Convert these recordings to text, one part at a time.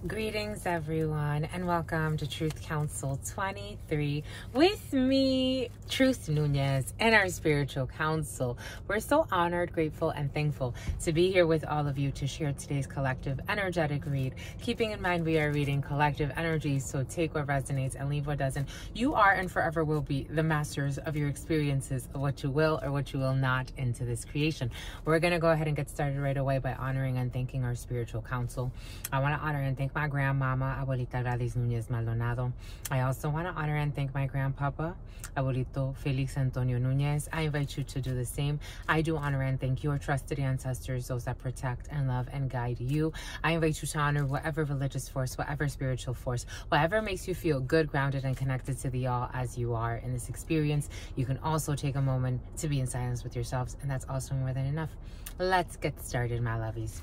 Greetings everyone, and welcome to Truth Council 23 with me, Truth Nunez, and our spiritual council. We're so honored, grateful, and thankful to be here with all of you to share today's collective energetic read. Keeping in mind we are reading collective energies, so take what resonates and leave what doesn't. You are and forever will be the masters of your experiences of what you will or what you will not into this creation. We're going to go ahead and get started right away by honoring and thanking our spiritual council. I want to honor and thank my grandmama, Abuelita Gladys Nunez Maldonado. I also want to honor and thank my grandpapa, Abuelito Felix Antonio Nunez. I invite you to do the same. I do honor and thank your trusted ancestors, those that protect and love and guide you. I invite you to honor whatever religious force, whatever spiritual force, whatever makes you feel good, grounded, and connected to the all as you are in this experience. You can also take a moment to be in silence with yourselves, and that's also more than enough. Let's get started, my lovies.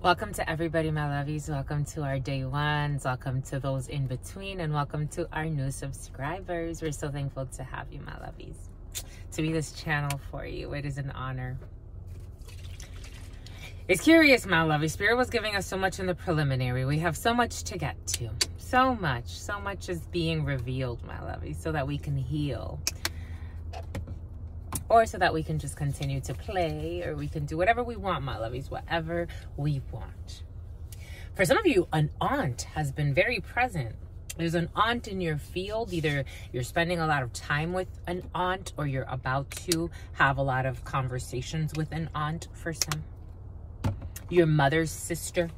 Welcome to everybody, my lovies. Welcome to our day ones. Welcome to those in between, and welcome to our new subscribers. We're so thankful to have you, my lovies, to be this channel for you. It is an honor. It's curious, my lovies. Spirit was giving us so much in the preliminary. We have so much to get to. So much is being revealed, my lovies, so that we can heal. Or so that we can just continue to play, or we can do whatever we want, my lovies, whatever we want. For some of you, an aunt has been very present. There's an aunt in your field. Either you're spending a lot of time with an aunt, or you're about to have a lot of conversations with an aunt for some. Your mother's sister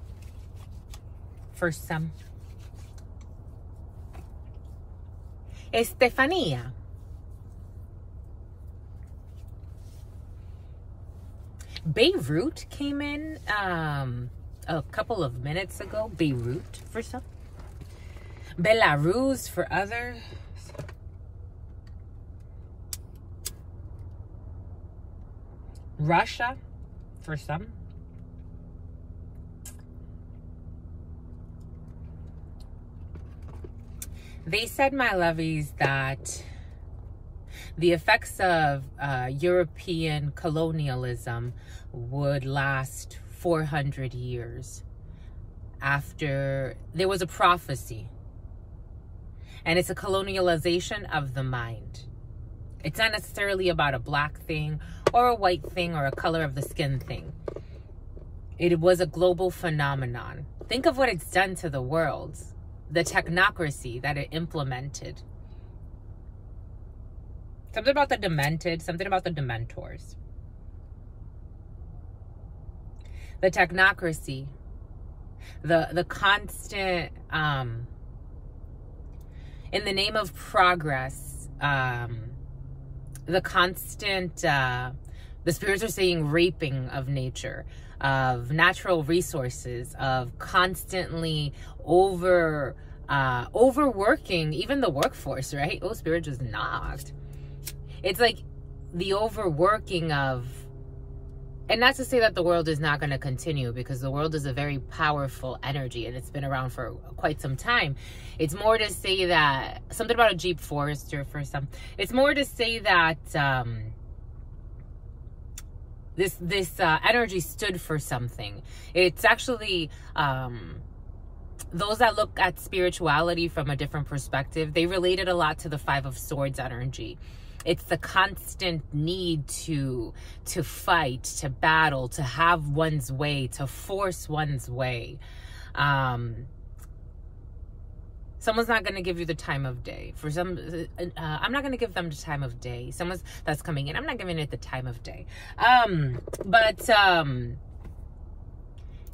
for some. Estefania. Beirut came in a couple of minutes ago. Beirut for some. Belarus for others. Russia for some. They said, my lovies, that the effects of European colonialism would last 400 years after there was a prophecy. And it's a colonialization of the mind. It's not necessarily about a black thing or a white thing or a color of the skin thing. It was a global phenomenon. Think of what it's done to the world, the technocracy that it implemented. Something about the demented, something about the dementors. The technocracy, the constant, in the name of progress, the constant, the spirits are saying raping of nature, of natural resources, of constantly overworking, even the workforce, right? Oh, spirit just knocked. It's like the overworking of, and not to say that the world is not going to continue, because the world is a very powerful energy and it's been around for quite some time. It's more to say that, something about a Jeep Forester for some. It's more to say that this energy stood for something. It's actually, those that look at spirituality from a different perspective, they related a lot to the Five of Swords energy. It's the constant need to fight, to battle, to have one's way, to force one's way. Someone's not going to give you the time of day. For some, I'm not going to give them the time of day. Someone that's coming in, I'm not giving it the time of day. But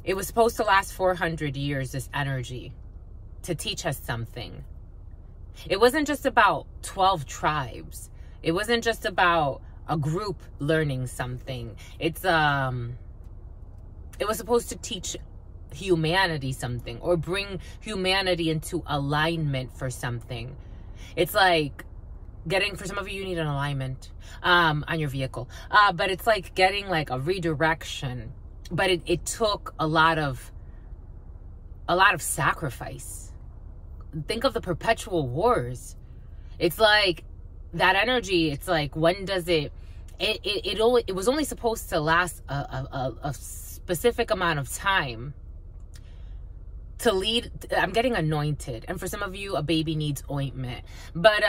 it was supposed to last 400 years, this energy, to teach us something. It wasn't just about 12 tribes. It wasn't just about a group learning something. It was supposed to teach humanity something, or bring humanity into alignment for something. It's like getting, for some of you, you need an alignment on your vehicle. But it's like getting like a redirection. But it took a lot of sacrifice. Think of the perpetual wars. It's like that energy. It's like, when does it was only supposed to last a specific amount of time. to lead. I'm getting anointed. And for some of you, a baby needs ointment. But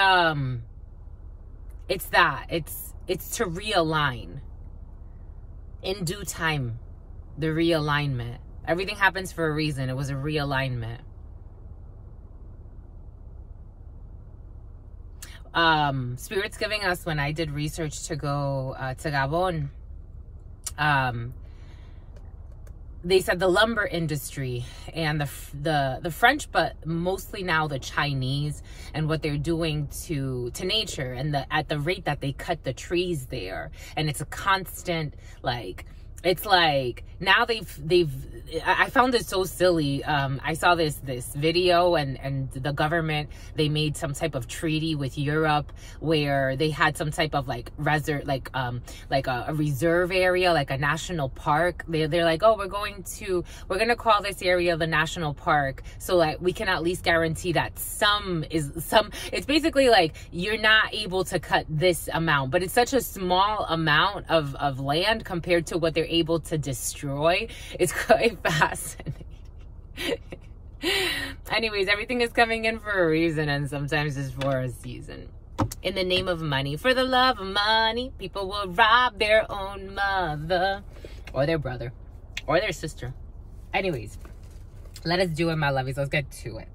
it's that. It's to realign. In due time, the realignment. Everything happens for a reason. It was a realignment. Spirit's giving us, when I did research to go to Gabon, they said the lumber industry and the French, but mostly now the Chinese, and what they're doing to nature, and at the rate that they cut the trees there, and it's a constant, like, it's like now I found it so silly. I saw this video, and the government, they made some type of treaty with Europe where they had some type of like a reserve area, like a national park. They're like, oh, we're gonna call this area the national park, so like we can at least guarantee that it's basically like you're not able to cut this amount, but it's such a small amount of land compared to what they're able to destroy. It's quite fascinating. Anyways, everything is coming in for a reason, and sometimes it's for a season. In the name of money, for the love of money, people will rob their own mother or their brother or their sister. Anyways, let us do it, my lovies. Let's get to it.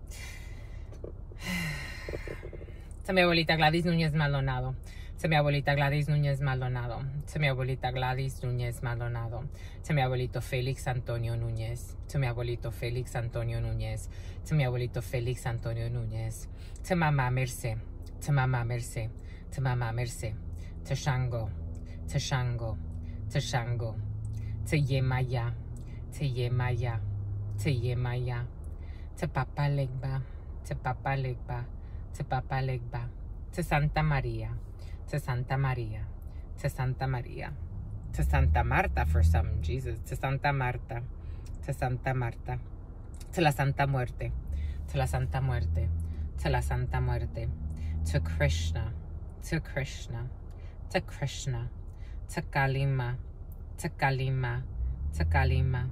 To mi abuelita Gladys Núñez Maldonado. To mi abuelita Gladys Núñez Maldonado. To mi abuelita Gladys Núñez Maldonado. To mi abuelito Félix Antonio Núñez. To mi abuelito Félix Antonio Núñez. To mi abuelito Félix Antonio Núñez. To mamá Merce. To mamá Merce. To mamá Merce. To Shango. To Shango. To Shango. To Yemaya. To Yemaya. To Yemaya. To Papa Legba. To Papa Legba. To Papa Legba. To Santa Maria. To Santa Maria. To Santa Maria. To Santa Marta for some, Jesus. To Santa Marta. To Santa Marta. To la Santa Muerte. To la Santa Muerte. To la Santa Muerte. To Krishna. To Krishna. To Krishna. To Kalima. To Kalima. To Kalima.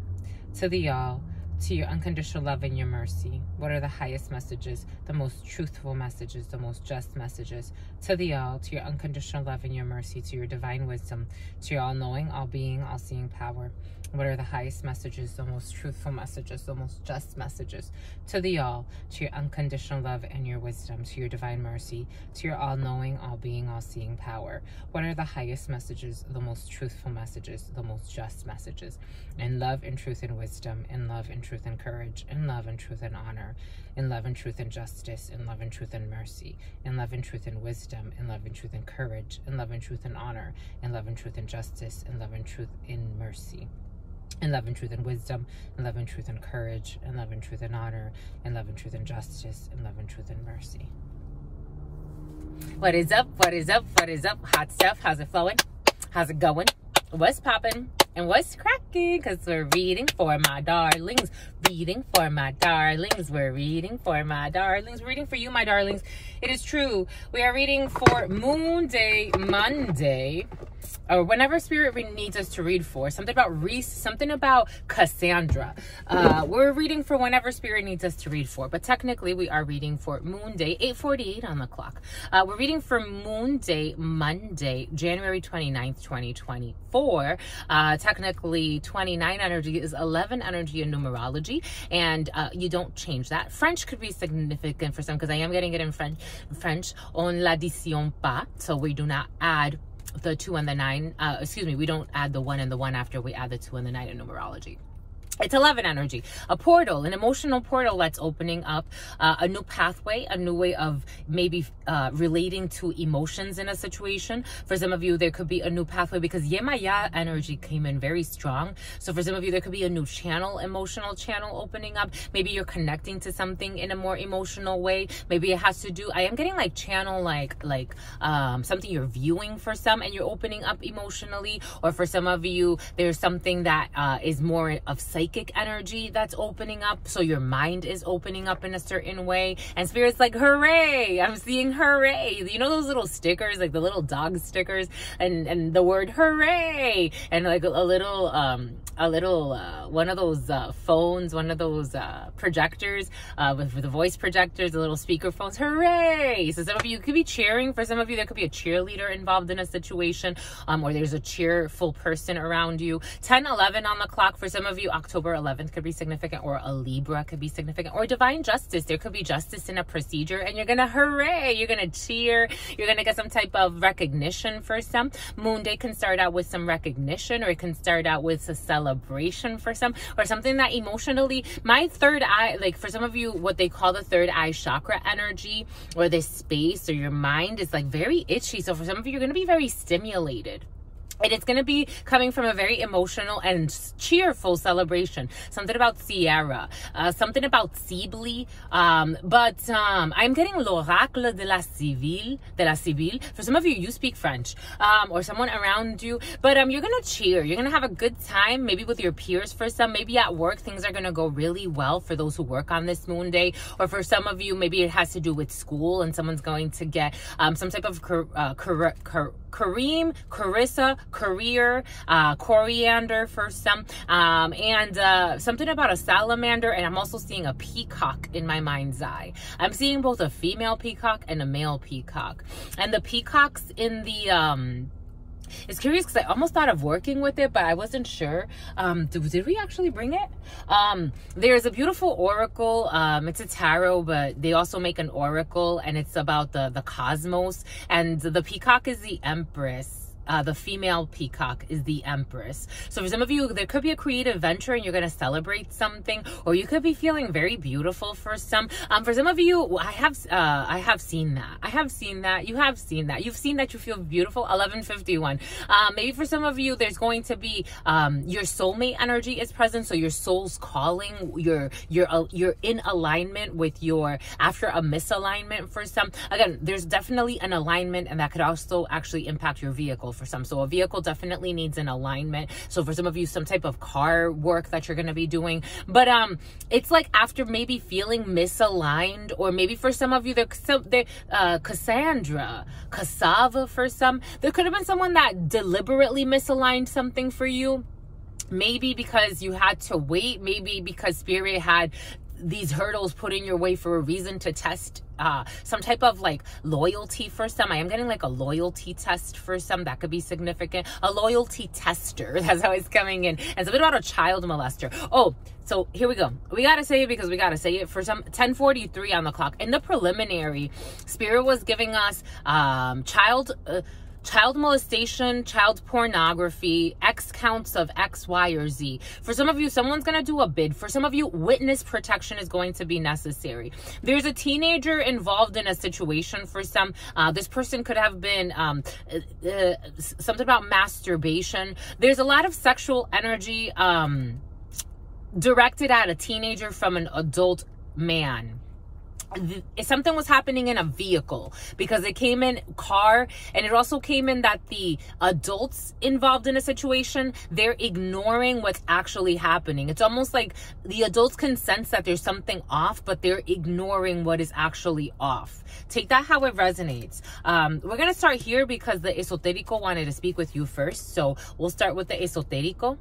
To the all. To your unconditional love and your mercy. What are the highest messages, the most truthful messages, the most just messages? To the all, to your unconditional love and your mercy, to your divine wisdom, to your all-knowing, all-being, all-seeing power. What are the highest messages, the most truthful messages, the most just messages? To the all, to your unconditional love and your wisdom, to your divine mercy, to your all-knowing, all-being, all-seeing power. What are the highest messages, the most truthful messages, the most just messages? In love and truth and wisdom, in love and truth and courage, in love and truth and honor, in love and truth and justice, in love and truth and mercy, in love and truth and wisdom, in love and truth and courage, in love and truth and honor, in love and truth and justice, in love and truth in mercy. In love and truth and wisdom, in love and truth and courage, in love and truth and honor, in love and truth and justice, in love and truth and mercy. What is up? What is up? What is up? Hot stuff. How's it flowing? How's it going? What's popping? And what's cracking? Because we're reading for my darlings. Reading for my darlings. We're reading for my darlings. We're reading for you, my darlings. It is true. We are reading for Moon Day Monday. Or whenever Spirit needs us to read for. Something about Cassandra. We're reading for whenever Spirit needs us to read for. But technically, we are reading for Moon Day, 8:48 on the clock. We're reading for Moon Day Monday, January 29th, 2024. Technically, 29 energy is 11 energy in numerology. And you don't change that. French could be significant for some, because I am getting it in French. On l'addition pas. So we do not add the 2 and the 9, we don't add the 1 and the 1 after we add the 2 and the 9 in numerology. It's 11 energy, a portal, an emotional portal that's opening up a new pathway, a new way of maybe relating to emotions in a situation. For some of you, there could be a new pathway because Yemaya energy came in very strong. So for some of you, there could be a new channel, emotional channel opening up. Maybe you're connecting to something in a more emotional way. Maybe it has to do, I am getting like channel, like something you're viewing for some and you're opening up emotionally. Or for some of you, there's something that is more of psychic psychic energy that's opening up. So your mind is opening up in a certain way. And Spirit's like, hooray! I'm seeing hooray. You know those little stickers, like the little dog stickers, and the word hooray, and like a little one of those phones, one of those projectors with the voice projectors, the little speaker phones. Hooray! So some of you could be cheering. For some of you, there could be a cheerleader involved in a situation, or there's a cheerful person around you. 10:11 on the clock. For some of you, October 11th could be significant, or a Libra could be significant, or divine justice. There could be justice in a procedure, and you're gonna hooray, you're gonna cheer, you're gonna get some type of recognition. For some, Moon Day can start out with some recognition, or it can start out with a celebration for some, or something that emotionally, my third eye, like for some of you, what they call the third eye chakra energy, or this space, or your mind is like very itchy. So for some of you, you're gonna be very stimulated. And it's going to be coming from a very emotional and cheerful celebration. Something about Sierra, something about Sibley. But I'm getting l'oracle de la civile. For some of you, you speak French, or someone around you. But you're going to cheer. You're going to have a good time, maybe with your peers. For some, maybe at work, things are going to go really well for those who work on this moon day. Or for some of you, maybe it has to do with school, and someone's going to get some type of Carissa, career, coriander for some, and something about a salamander. And I'm also seeing a peacock in my mind's eye. I'm seeing both a female peacock and a male peacock. And the peacocks in the it's curious because I almost thought of working with it, but I wasn't sure. Did we actually bring it? There's a beautiful oracle. It's a tarot, but they also make an oracle, and it's about the cosmos. And the peacock is the empress. The female peacock is the empress. So for some of you, there could be a creative venture and you're going to celebrate something, or you could be feeling very beautiful for some. For some of you, I have seen that. I have seen that. You have seen that. You've seen that you feel beautiful. 11:51. Maybe for some of you, there's going to be your soulmate energy is present. So your soul's calling. You're in alignment with your, after a misalignment for some. Again, there's definitely an alignment, and that could also actually impact your vehicle for some. So a vehicle definitely needs an alignment. So for some of you, some type of car work that you're going to be doing. But it's like after maybe feeling misaligned, or maybe for some of you, Cassava for some, there could have been someone that deliberately misaligned something for you. Maybe because you had to wait, maybe because Spirit had these hurdles put in your way for a reason to test some type of like loyalty for some. I am getting like a loyalty test for some. That could be significant. A loyalty tester. That's how it's coming in. And something about a child molester. Oh, so here we go. We got to say it because we got to say it. For some, 10:43 on the clock. In the preliminary, Spirit was giving us child molestation, child pornography, X counts of X, Y, or Z. For some of you, someone's going to do a bid. For some of you, witness protection is going to be necessary. There's a teenager involved in a situation for some. This person could have been something about masturbation. There's a lot of sexual energy directed at a teenager from an adult man. Something was happening in a vehicle, because it came in car, and it also came in that the adults involved in a situation, they're ignoring what's actually happening. It's almost like the adults can sense that there's something off, but they're ignoring what is actually off. Take that how it resonates. We're going to start here because the esoterico wanted to speak with you first. So we'll start with the esoterico.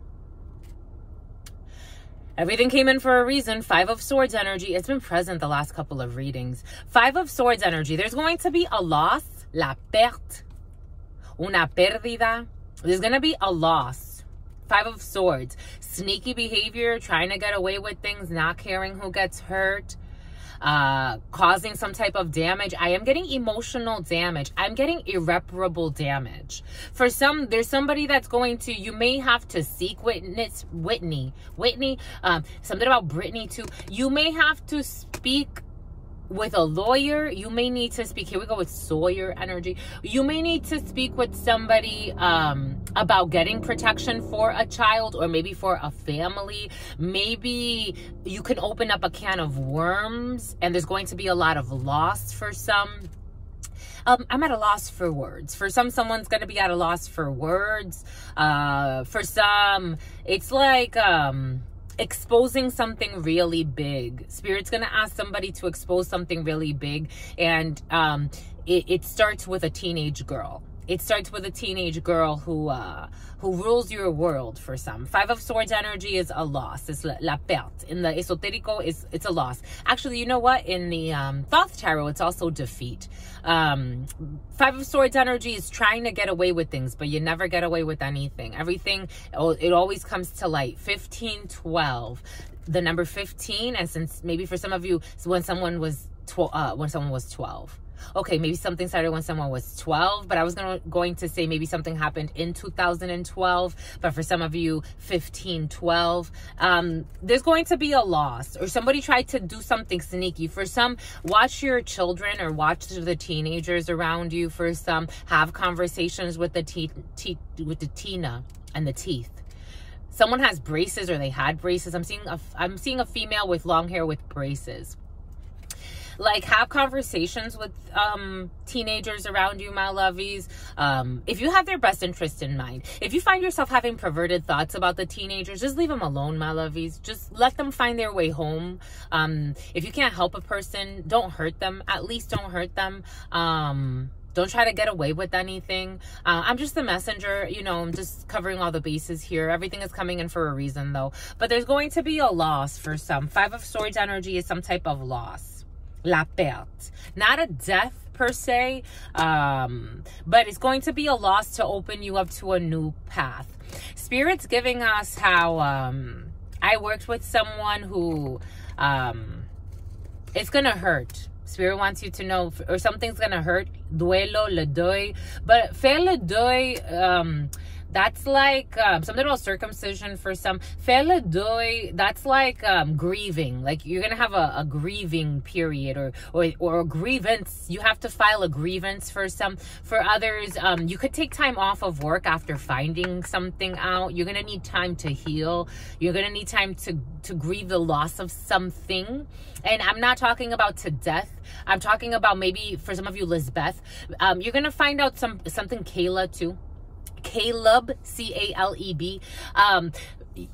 Everything came in for a reason. 5 of Swords energy. It's been present the last couple of readings. 5 of Swords energy. There's going to be a loss. La perte. Una pérdida. There's going to be a loss. 5 of Swords. Sneaky behavior. Trying to get away with things. Not caring who gets hurt. Causing some type of damage. I am getting emotional damage. I'm getting irreparable damage. For some, there's somebody that's going to, you may have to seek witness, Whitney, something about Brittany too. You may have to speak with a lawyer. You may need to speak, here we go with Sawyer energy. You may need to speak with somebody about getting protection for a child, or maybe for a family. Maybe you can open up a can of worms, and there's going to be a lot of loss for some. I'm at a loss for words. For some, someone's going to be at a loss for words. For some, it's like exposing something really big. Spirit's going to ask somebody to expose something really big. And it starts with a teenage girl. It starts with a teenage girl who rules your world for some. 5 of Swords energy is a loss. It's la perte. In the Esoterico, it's a loss. Actually, you know what? In the Thoth Tarot, it's also defeat. 5 of Swords energy is trying to get away with things, but you never get away with anything. Everything, it always comes to light. 15, 12. The number 15, and since maybe for some of you, when someone was 12. Okay, maybe something started when someone was 12, but I was going to say maybe something happened in 2012, but for some of you, 15, 12. There's going to be a loss, or somebody tried to do something sneaky. For some, watch your children or watch the teenagers around you. For some, have conversations with the Tina and the teeth. Someone has braces, or they had braces. I'm seeing a female with long hair with braces. Like, have conversations with teenagers around you, my lovies. If you have their best interest in mind. If you find yourself having perverted thoughts about the teenagers, just leave them alone, my lovies. Just let them find their way home. If you can't help a person, don't hurt them. At least don't hurt them. Don't try to get away with anything. I'm just the messenger, you know, I'm just covering all the bases here. Everything is coming in for a reason, though. But there's going to be a loss for some. 5 of Swords energy is some type of loss. La perte. Not a death per se, but it's going to be a loss to open you up to a new path. Spirit's giving us how I worked with someone who it's gonna hurt. Spirit wants you to know, or something's gonna hurt. Duelo, le deuil, but faire le deuil, that's like something about circumcision for some. Faire le deuil, that's like grieving. Like, you're gonna have a grieving period, or a grievance. You have to file a grievance for some. For others, you could take time off of work after finding something out. You're gonna need time to heal. You're gonna need time to grieve the loss of something. And I'm not talking about to death. I'm talking about maybe for some of you, Lisbeth. You're gonna find out something Kayla too. Caleb, C-A-L-E-B.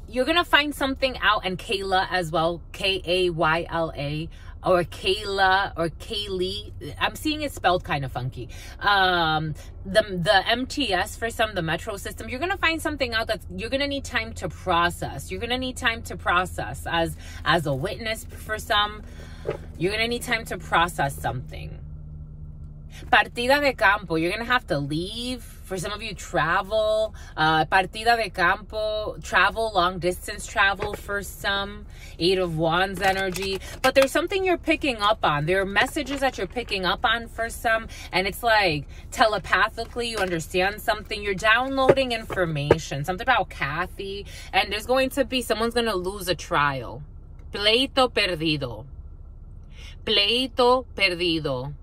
You're gonna find something out, and Kayla as well, K-A-Y-L-A, or Kayla, or Kaylee. I'm seeing it spelled kind of funky. The MTS for some, the metro system, you're gonna find something out that you're gonna need time to process. You're gonna need time to process as a witness for some. You're gonna need time to process something. Partida de campo, you're gonna have to leave. For some of you, travel. Partida de campo, travel, long distance travel for some. 8 of Wands energy. But there's something you're picking up on. There are messages that you're picking up on for some. And it's like telepathically you understand something. You're downloading information. Something about Kathy. And there's going to be, someone's going to lose a trial. Pleito perdido. Pleito perdido.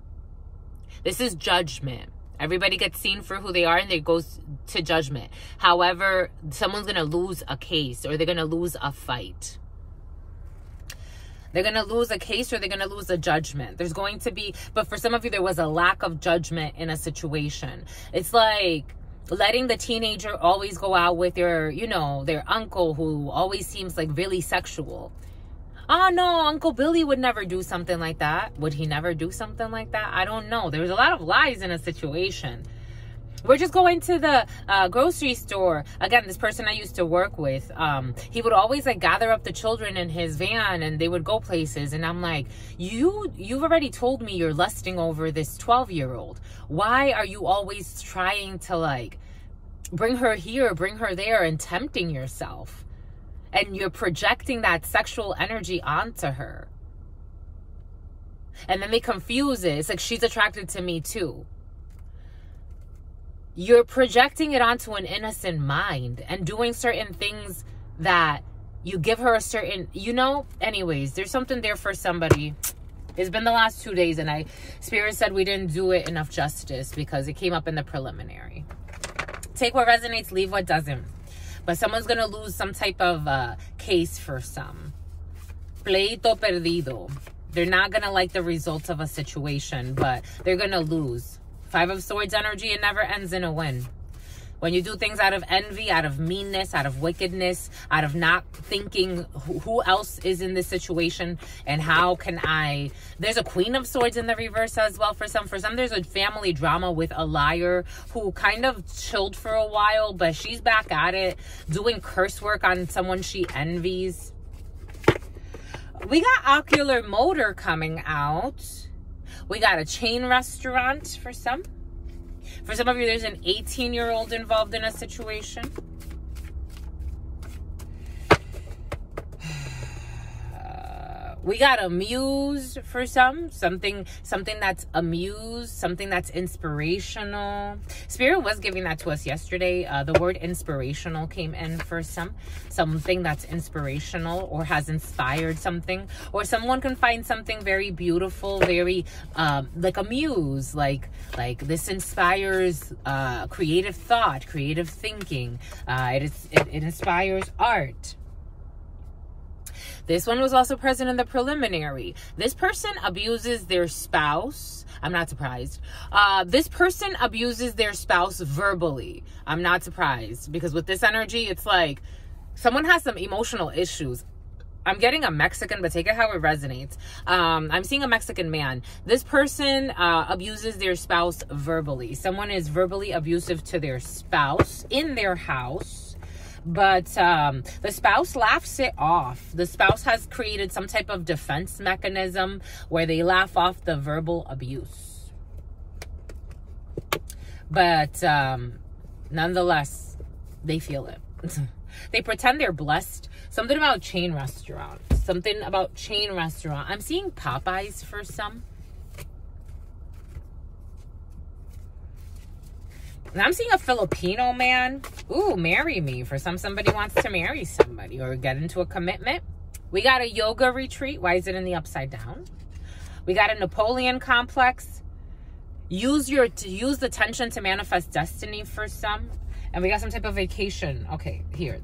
This is judgment. Everybody gets seen for who they are, and it goes to judgment. However, someone's going to lose a case, or they're going to lose a fight. They're going to lose a case, or they're going to lose a judgment. There's going to be, but for some of you, there was a lack of judgment in a situation. It's like letting the teenager always go out with their, you know, their uncle who always seems like really sexual. Oh, no, Uncle Billy would never do something like that. Would he never do something like that? I don't know. There's a lot of lies in a situation. We're just going to the grocery store. Again, this person I used to work with, he would always like gather up the children in his van, and they would go places. And I'm like, you've already told me you're lusting over this 12-year-old. Why are you always trying to like bring her here, bring her there, and tempting yourself? And you're projecting that sexual energy onto her. And then they confuse it. It's like, she's attracted to me too. You're projecting it onto an innocent mind and doing certain things that you give her a certain, you know, anyways, there's something there for somebody. It's been the last 2 days, and Spirit said we didn't do it enough justice because it came up in the preliminary. Take what resonates, leave what doesn't. But someone's going to lose some type of case for some. Pleito perdido. They're not going to like the results of a situation, but they're going to lose. 5 of Swords energy, it never ends in a win. When you do things out of envy, out of meanness, out of wickedness, out of not thinking who else is in this situation and how can I... There's a Queen of Swords in the reverse as well for some. For some, there's a family drama with a liar who kind of chilled for a while, but she's back at it, doing curse work on someone she envies. We got ocular motor coming out. We got a chain restaurant for some. For some of you, there's an 18-year-old involved in a situation. We got amuse for some. Something that's amused, something that's inspirational. Spirit was giving that to us yesterday. The word inspirational came in for some. Something that's inspirational or has inspired something. Or someone can find something very beautiful, very like a muse. Like this inspires creative thought, creative thinking. It inspires art. This one was also present in the preliminary. This person abuses their spouse. I'm not surprised. This person abuses their spouse verbally. I'm not surprised, because with this energy, it's like someone has some emotional issues. I'm getting a Mexican, but take it how it resonates. I'm seeing a Mexican man. This person abuses their spouse verbally. Someone is verbally abusive to their spouse in their house. But the spouse laughs it off. The spouse has created some type of defense mechanism where they laugh off the verbal abuse. But nonetheless, they feel it. They pretend they're blessed. Something about chain restaurant. Something about chain restaurant. I'm seeing Popeyes for some. And I'm seeing a Filipino man. Ooh, marry me. For some, somebody wants to marry somebody or get into a commitment. We got a yoga retreat. Why is it in the upside down? We got a Napoleon complex. Use the tension to manifest destiny for some. And we got some type of vacation. Okay, here.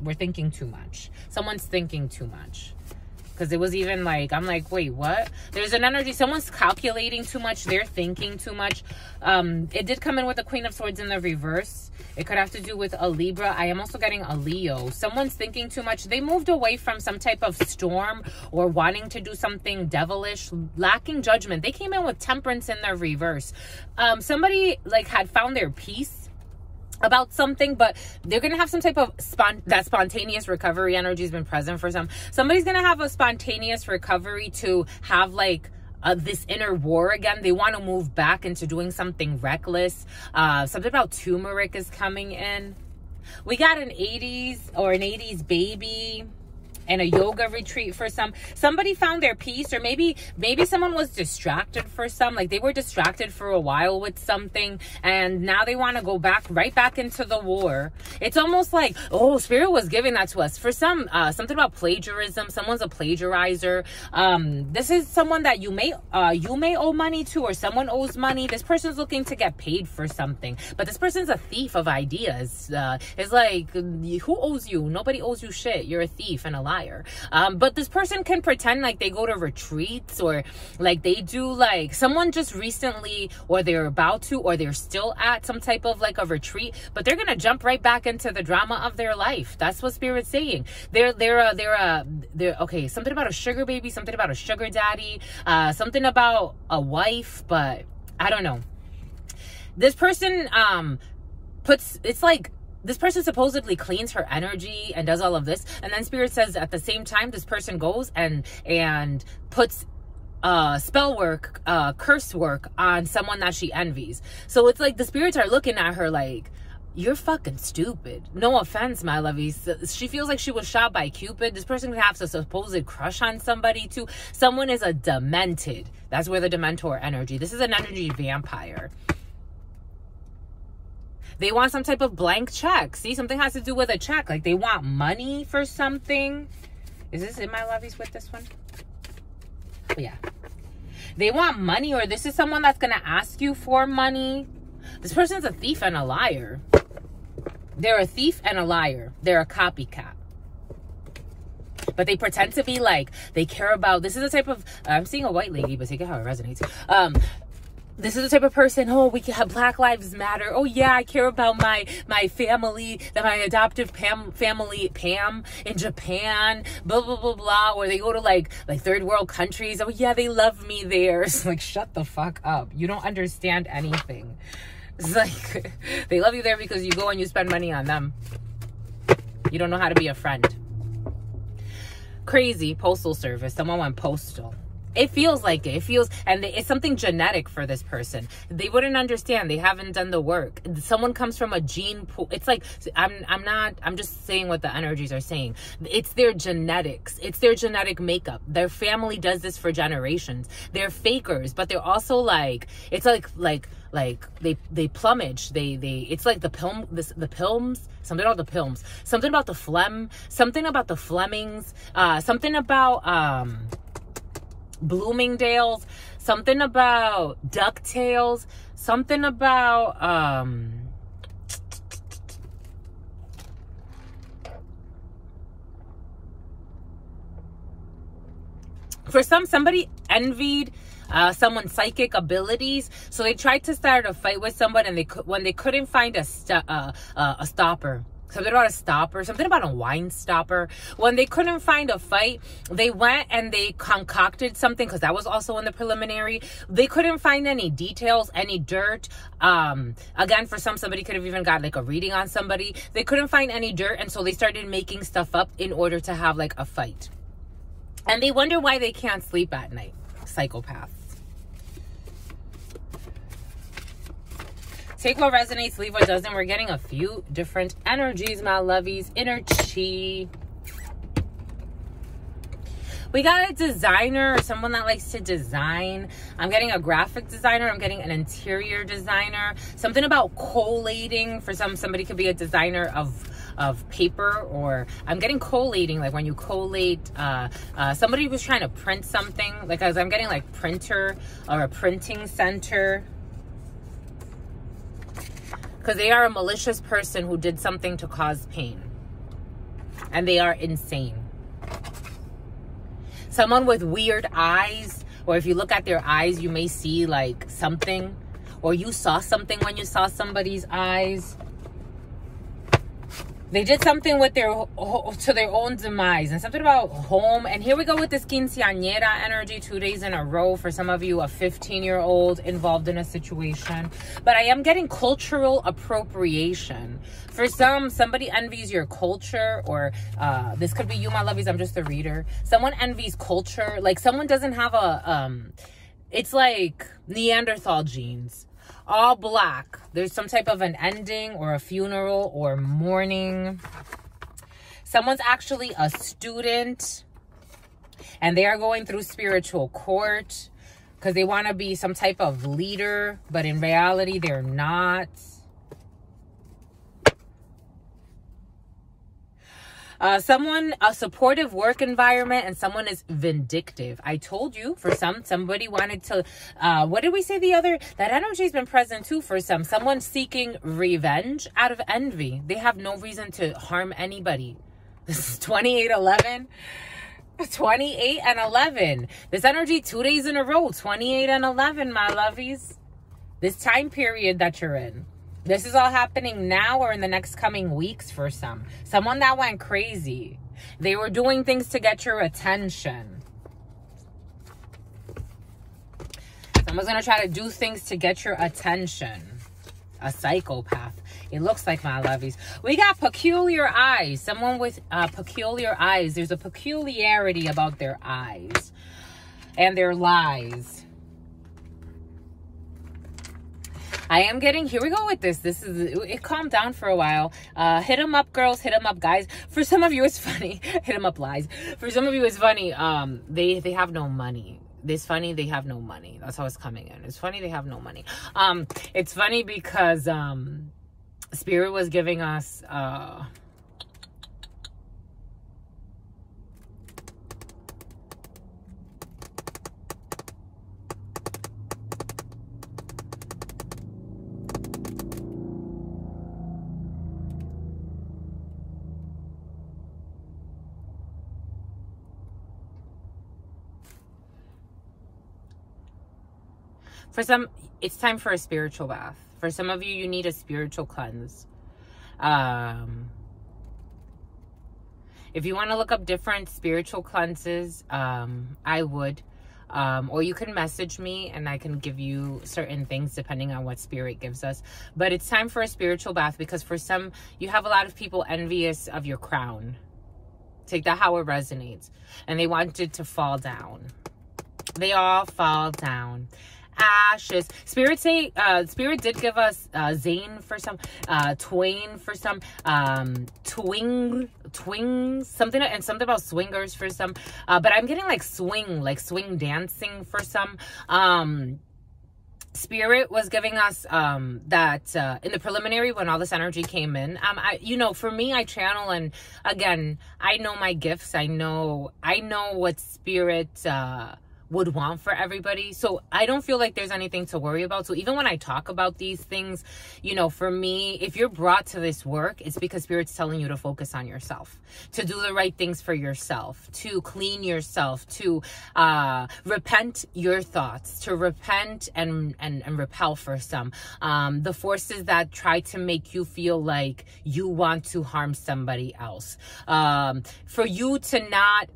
We're thinking too much. Someone's thinking too much. Because it was even like, I'm like, wait, what? There's an energy. Someone's calculating too much. They're thinking too much. It did come in with the Queen of Swords in the reverse. It could have to do with a Libra. I am also getting a Leo. Someone's thinking too much. They moved away from some type of storm or wanting to do something devilish, lacking judgment. They came in with Temperance in the reverse. Somebody like had found their peace about something, but they're gonna have some type of spontaneous recovery energy has been present for some. Somebody's gonna have a spontaneous recovery to have like this inner war again. They want to move back into doing something reckless. Something about turmeric is coming in. We got an 80s baby and a yoga retreat for some. Somebody found their peace, or maybe someone was distracted for some. Like they were distracted for a while with something, and now they want to go right back into the war. It's almost like, oh, Spirit was giving that to us. For some, something about plagiarism. Someone's a plagiarizer. This is someone that you may owe money to, or someone owes money. This person's looking to get paid for something, but this person's a thief of ideas. It's like, who owes you? Nobody owes you shit. You're a thief and a liar. But this person can pretend like they go to retreats, or like they do, like someone just recently, or they're about to, or they're still at some type of like a retreat, but they're gonna jump right back into the drama of their life. That's what Spirit's saying. They're okay. Something about a sugar baby, something about a sugar daddy, something about a wife, but I don't know. This person this person supposedly cleans her energy and does all of this, and then Spirit says at the same time this person goes and puts spell work, curse work on someone that she envies. So it's like the spirits are looking at her like, you're fucking stupid. No offense, my lovies. She feels like she was shot by Cupid. This person could have a supposed crush on somebody too. Someone is a demented. That's where the Dementor energy. This is an energy vampire. They want some type of blank check. See, something has to do with a check. Like they want money for something. Is this in my lovies with this one? Oh, yeah. They want money, or this is someone that's going to ask you for money. This person's a thief and a liar. They're a thief and a liar. They're a copycat. But they pretend to be like, they care about, this is a type of, I'm seeing a white lady, but take it how it resonates. This is the type of person, oh, we can have Black Lives Matter. Oh, yeah, I care about my family, that my adoptive family, Pam, in Japan, blah, blah, blah, blah. Or they go to like third world countries. Oh, yeah, they love me there. It's like, shut the fuck up. You don't understand anything. It's like, they love you there because you go and you spend money on them. You don't know how to be a friend. Crazy. Postal service. Someone went postal. It feels like it. It feels, and it's something genetic for this person. They wouldn't understand. They haven't done the work. Someone comes from a gene pool. It's like, I'm just saying what the energies are saying. It's their genetics. It's their genetic makeup. Their family does this for generations. They're fakers, but they're also like, it's like they plumage. It's like the pilms, something about the pilms, something about the phlegm, something about the Flemings, something about, Bloomingdale's, something about DuckTales, something about for somebody envied someone's psychic abilities, so they tried to start a fight with someone, and when they couldn't find a stopper. Something about a stopper, something about a wine stopper. When they couldn't find a fight, they went and they concocted something, because that was also in the preliminary. They couldn't find any details, any dirt. Again, for somebody could have even got like a reading on somebody. They couldn't find any dirt, and so they started making stuff up in order to have like a fight. And they wonder why they can't sleep at night. Psychopaths. Take what resonates, leave what doesn't. We're getting a few different energies, my lovies. Inner chi. We got a designer, or someone that likes to design. I'm getting a graphic designer. I'm getting an interior designer. Something about collating. For somebody could be a designer of paper, or I'm getting collating, like when you collate, somebody was trying to print something. Like, as I'm getting like printer or a printing center. Because they are a malicious person who did something to cause pain. And they are insane. Someone with weird eyes, or if you look at their eyes, you may see like something. Or you saw something when you saw somebody's eyes. They did something with to their own demise, and something about home. And here we go with this quinceañera energy, 2 days in a row. For some of you, a 15-year-old involved in a situation. But I am getting cultural appropriation. For somebody envies your culture, or this could be you, my lovies. I'm just a reader. Someone envies culture. Like someone doesn't have it's like Neanderthal genes. All black. There's some type of an ending, or a funeral, or mourning. Someone's actually a student, and they are going through spiritual court because they want to be some type of leader, but in reality they're not. Someone, a supportive work environment, and someone is vindictive. I told you, for somebody wanted to, what did we say that energy's been present too for someone seeking revenge out of envy. They have no reason to harm anybody. This is 2811. 28 and 11. This energy 2 days in a row, 28 and 11, my lovies. This time period that you're in. This is all happening now or in the next coming weeks for some. Someone that went crazy. They were doing things to get your attention. Someone's going to try to do things to get your attention. A psychopath. It looks like, my lovies. We got peculiar eyes. Someone with peculiar eyes. There's a peculiarity about their eyes and their lies. I am getting, here we go with this. It calmed down for a while. Hit them up, girls. Hit them up, guys. For some of you, it's funny. Hit them up, lies. For some of you, it's funny. They have no money. It's funny, they have no money. That's how it's coming in. It's funny, they have no money. It's funny because Spirit was giving us... For some, it's time for a spiritual bath. For some of you, you need a spiritual cleanse. If you want to look up different spiritual cleanses, I would. Or you can message me and I can give you certain things depending on what spirit gives us. But it's time for a spiritual bath, because for some, you have a lot of people envious of your crown. Take that how it resonates. And they want it to fall down. They all fall down. Ashes. Spirit did give us Zane for some, Twain for some, twing, something, and something about swingers for some. But I'm getting like swing dancing for some. Spirit was giving us that in the preliminary when all this energy came in. For me, I channel, and again, I know my gifts. I know what spirit would want for everybody. So I don't feel like there's anything to worry about. So even when I talk about these things, for me, if you're brought to this work, it's because Spirit's telling you to focus on yourself, to do the right things for yourself, to clean yourself, to repent your thoughts, to repent and repel for some. The forces that try to make you feel like you want to harm somebody else. For you to not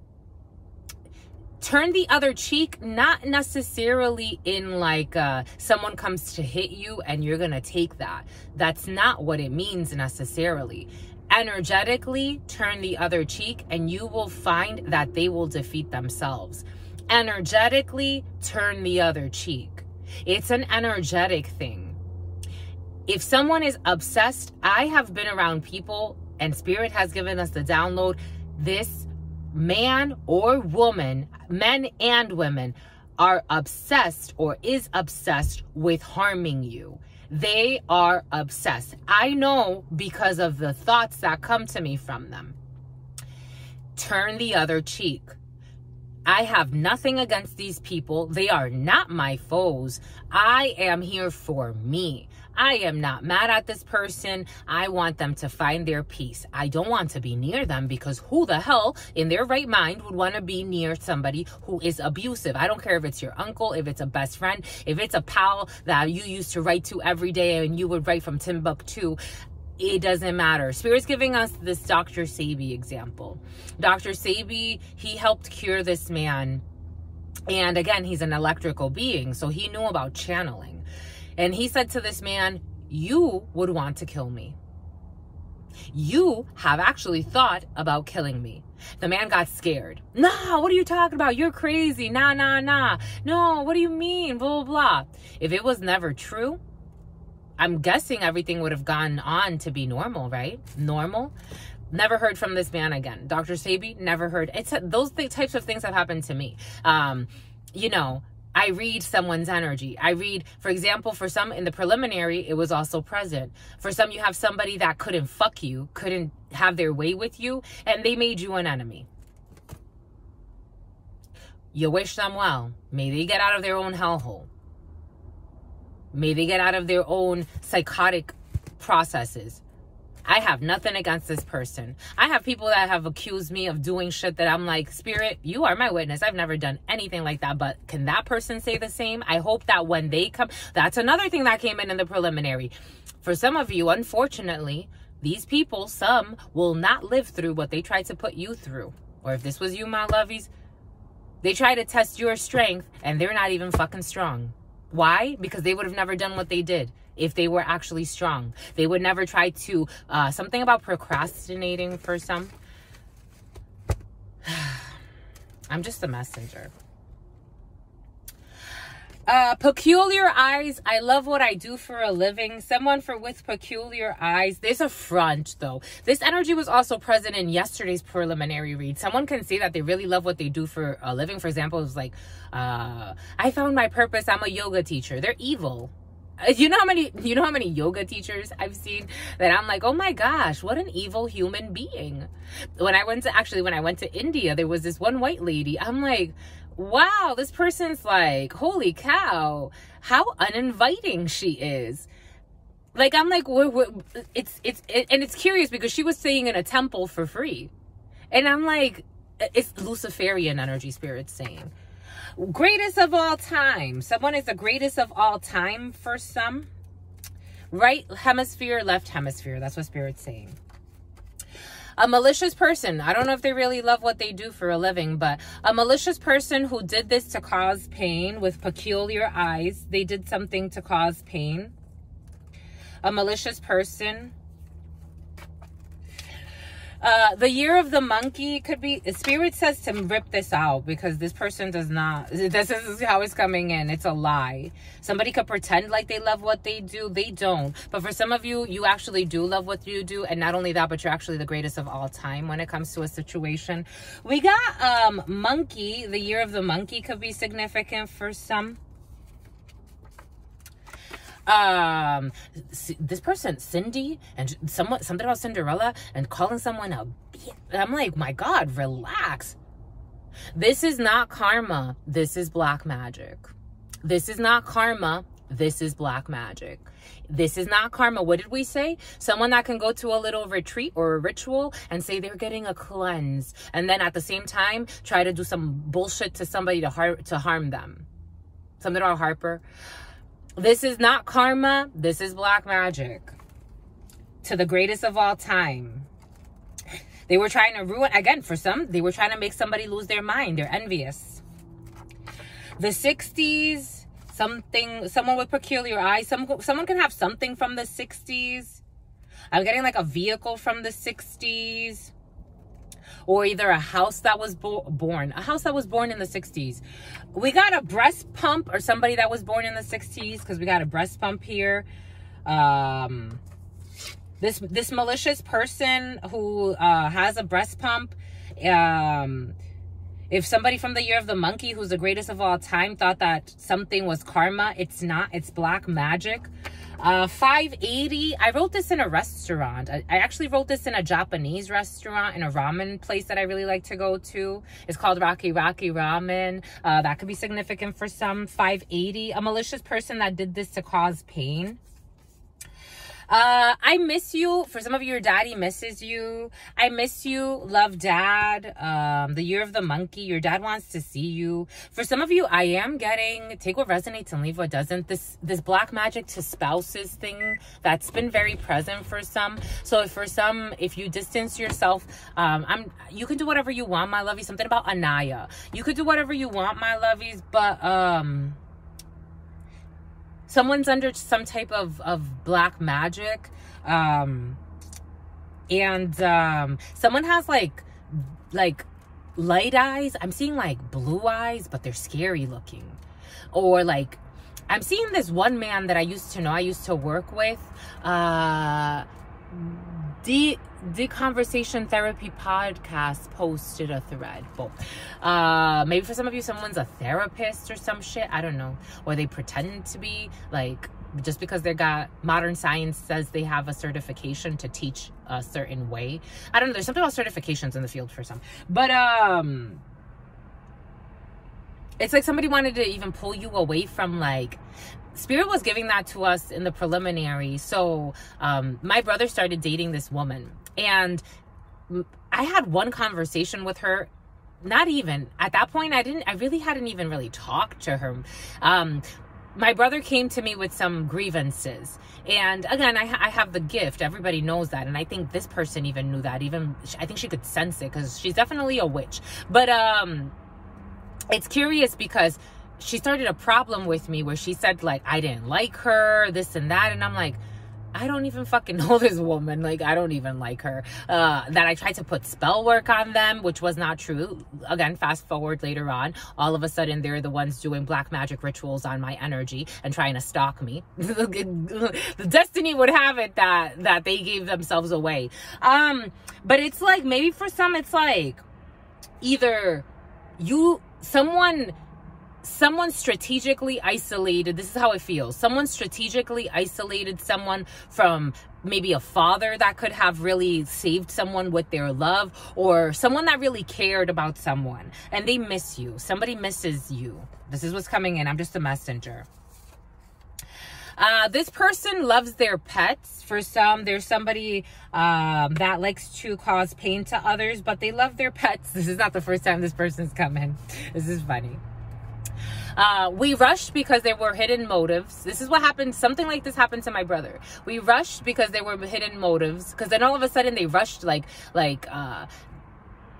turn the other cheek, not necessarily in like someone comes to hit you and you're gonna take that. That's not what it means necessarily. Energetically, turn the other cheek and you will find that they will defeat themselves. Energetically, turn the other cheek. It's an energetic thing. If someone is obsessed, I have been around people and Spirit has given us the download. This man or woman, men and women, are obsessed or is obsessed with harming you. They are obsessed. I know because of the thoughts that come to me from them. Turn the other cheek. I have nothing against these people. They are not my foes. I am here for me. I am not mad at this person. I want them to find their peace. I don't want to be near them, because who the hell in their right mind would want to be near somebody who is abusive? I don't care if it's your uncle, if it's a best friend, if it's a pal that you used to write to every day and you would write from Timbuktu. It doesn't matter. Spirit's giving us this Dr. Sebi example. Dr. Sebi, he helped cure this man. And again, he's an electrical being, so he knew about channeling. And he said to this man, you would want to kill me. You have actually thought about killing me. The man got scared. Nah, what are you talking about? You're crazy. Nah. No, what do you mean? Blah, blah, blah. If it was never true, I'm guessing everything would have gone on to be normal, right? Normal. Never heard from this man again. Dr. Sebi, never heard. Those types of things have happened to me. I read someone's energy. I read, for example, for some in the preliminary, it was also present. For some, you have somebody that couldn't fuck you, couldn't have their way with you, and they made you an enemy. You wish them well. May they get out of their own hellhole. May they get out of their own psychotic processes. I have nothing against this person. I have people that have accused me of doing shit that I'm like, Spirit, you are my witness. I've never done anything like that. But can that person say the same? I hope that when they come, that's another thing that came in the preliminary. For some of you, unfortunately, these people, some will not live through what they tried to put you through. Or if this was you, my lovies, they try to test your strength and they're not even fucking strong. Why? Because they would have never done what they did if they were actually strong. They would never try to, something about procrastinating for some. I'm just a messenger. Peculiar eyes. I love what I do for a living. Someone with peculiar eyes. There's a front though. This energy was also present in yesterday's preliminary read. Someone can say that they really love what they do for a living. For example, it was like, I found my purpose. I'm a yoga teacher. They're evil. You know how many yoga teachers I've seen that I'm like, oh my gosh, what an evil human being. When I went to India, there was this one white lady. I'm like, wow, this person's like, holy cow, how uninviting she is. Like, I'm like, it's curious because she was staying in a temple for free. And I'm like, it's Luciferian energy, Spirit's saying. Greatest of all time. Someone is the greatest of all time for some. Right hemisphere, left hemisphere. That's what Spirit's saying. A malicious person. I don't know if they really love what they do for a living, but a malicious person who did this to cause pain with peculiar eyes. They did something to cause pain. A malicious person. The year of the monkey could be, Spirit says to rip this out because this person does not, this is how it's coming in. It's a lie. Somebody could pretend like they love what they do. They don't. But for some of you, you actually do love what you do. And not only that, but you're actually the greatest of all time when it comes to a situation. We got monkey. The year of the monkey could be significant for some. This person, Cindy, and something about Cinderella and calling someone a bitch. I'm like, my God, relax. This is not karma. This is black magic. This is not karma. This is black magic. This is not karma. What did we say? Someone that can go to a little retreat or a ritual and say they're getting a cleanse, and then at the same time try to do some bullshit to somebody to harm them. Something about Harper. This is not karma. This is black magic. To the greatest of all time. They were trying to ruin, again, for some, they were trying to make somebody lose their mind. They're envious. The 60s, someone with peculiar eyes. Someone can have something from the 60s. I'm getting like a vehicle from the 60s. Or either a house that was born in the 60s. We got a breast pump, or somebody that was born in the 60s, because we got a breast pump here. This malicious person who has a breast pump, if somebody from the year of the monkey, who's the greatest of all time, thought that something was karma, it's not. It's black magic. 580. I wrote this in a restaurant. I actually wrote this in a Japanese restaurant, in a ramen place that I really like to go to. It's called Raki Raki Ramen. That could be significant for some. 580. A malicious person that did this to cause pain. I miss you. For some of you, your daddy misses you. I miss you. Love, Dad. The year of the monkey. Your dad wants to see you. For some of you, I am getting, take what resonates and leave what doesn't. This black magic to spouses thing, that's been very present for some. So for some, if you distance yourself, you can do whatever you want, my lovies. Something about Anaya. You could do whatever you want, my lovies, but, someone's under some type of black magic. And someone has like light eyes. I'm seeing like blue eyes, but they're scary looking. Or like, I'm seeing this one man that I used to know, I used to work with. The Conversation Therapy Podcast posted a thread. Maybe for some of you, someone's a therapist or some shit. I don't know. Or they pretend to be, like, just because they got modern science says they have a certification to teach a certain way. I don't know. There's something about certifications in the field for some. But it's like somebody wanted to even pull you away from, like, Spirit was giving that to us in the preliminary. So my brother started dating this woman, and I had one conversation with her. Not even at that point, I really hadn't even really talked to her. My brother came to me with some grievances, and again, I have the gift. Everybody knows that, and I think this person even knew that. I think she could sense it, because she's definitely a witch. But it's curious because she started a problem with me where she said, like, I didn't like her, this and that. And I'm like, I don't even fucking know this woman. Like, I don't even like her. That I tried to put spell work on them, which was not true. Again, fast forward later on, all of a sudden they're the ones doing black magic rituals on my energy and trying to stalk me. The destiny would have it that they gave themselves away. But it's like, maybe for some, it's like either someone strategically isolated. This is how it feels. Someone strategically isolated someone from maybe a father that could have really saved someone with their love, or someone that really cared about someone, and they miss you. Somebody misses you. This is what's coming in. I'm just a messenger. This person loves their pets. For some, there's somebody that likes to cause pain to others, but they love their pets. This is not the first time this person's come in. This is funny. We rushed because there were hidden motives. This is what happened. Something like this happened to my brother. We rushed because there were hidden motives. Because then all of a sudden they rushed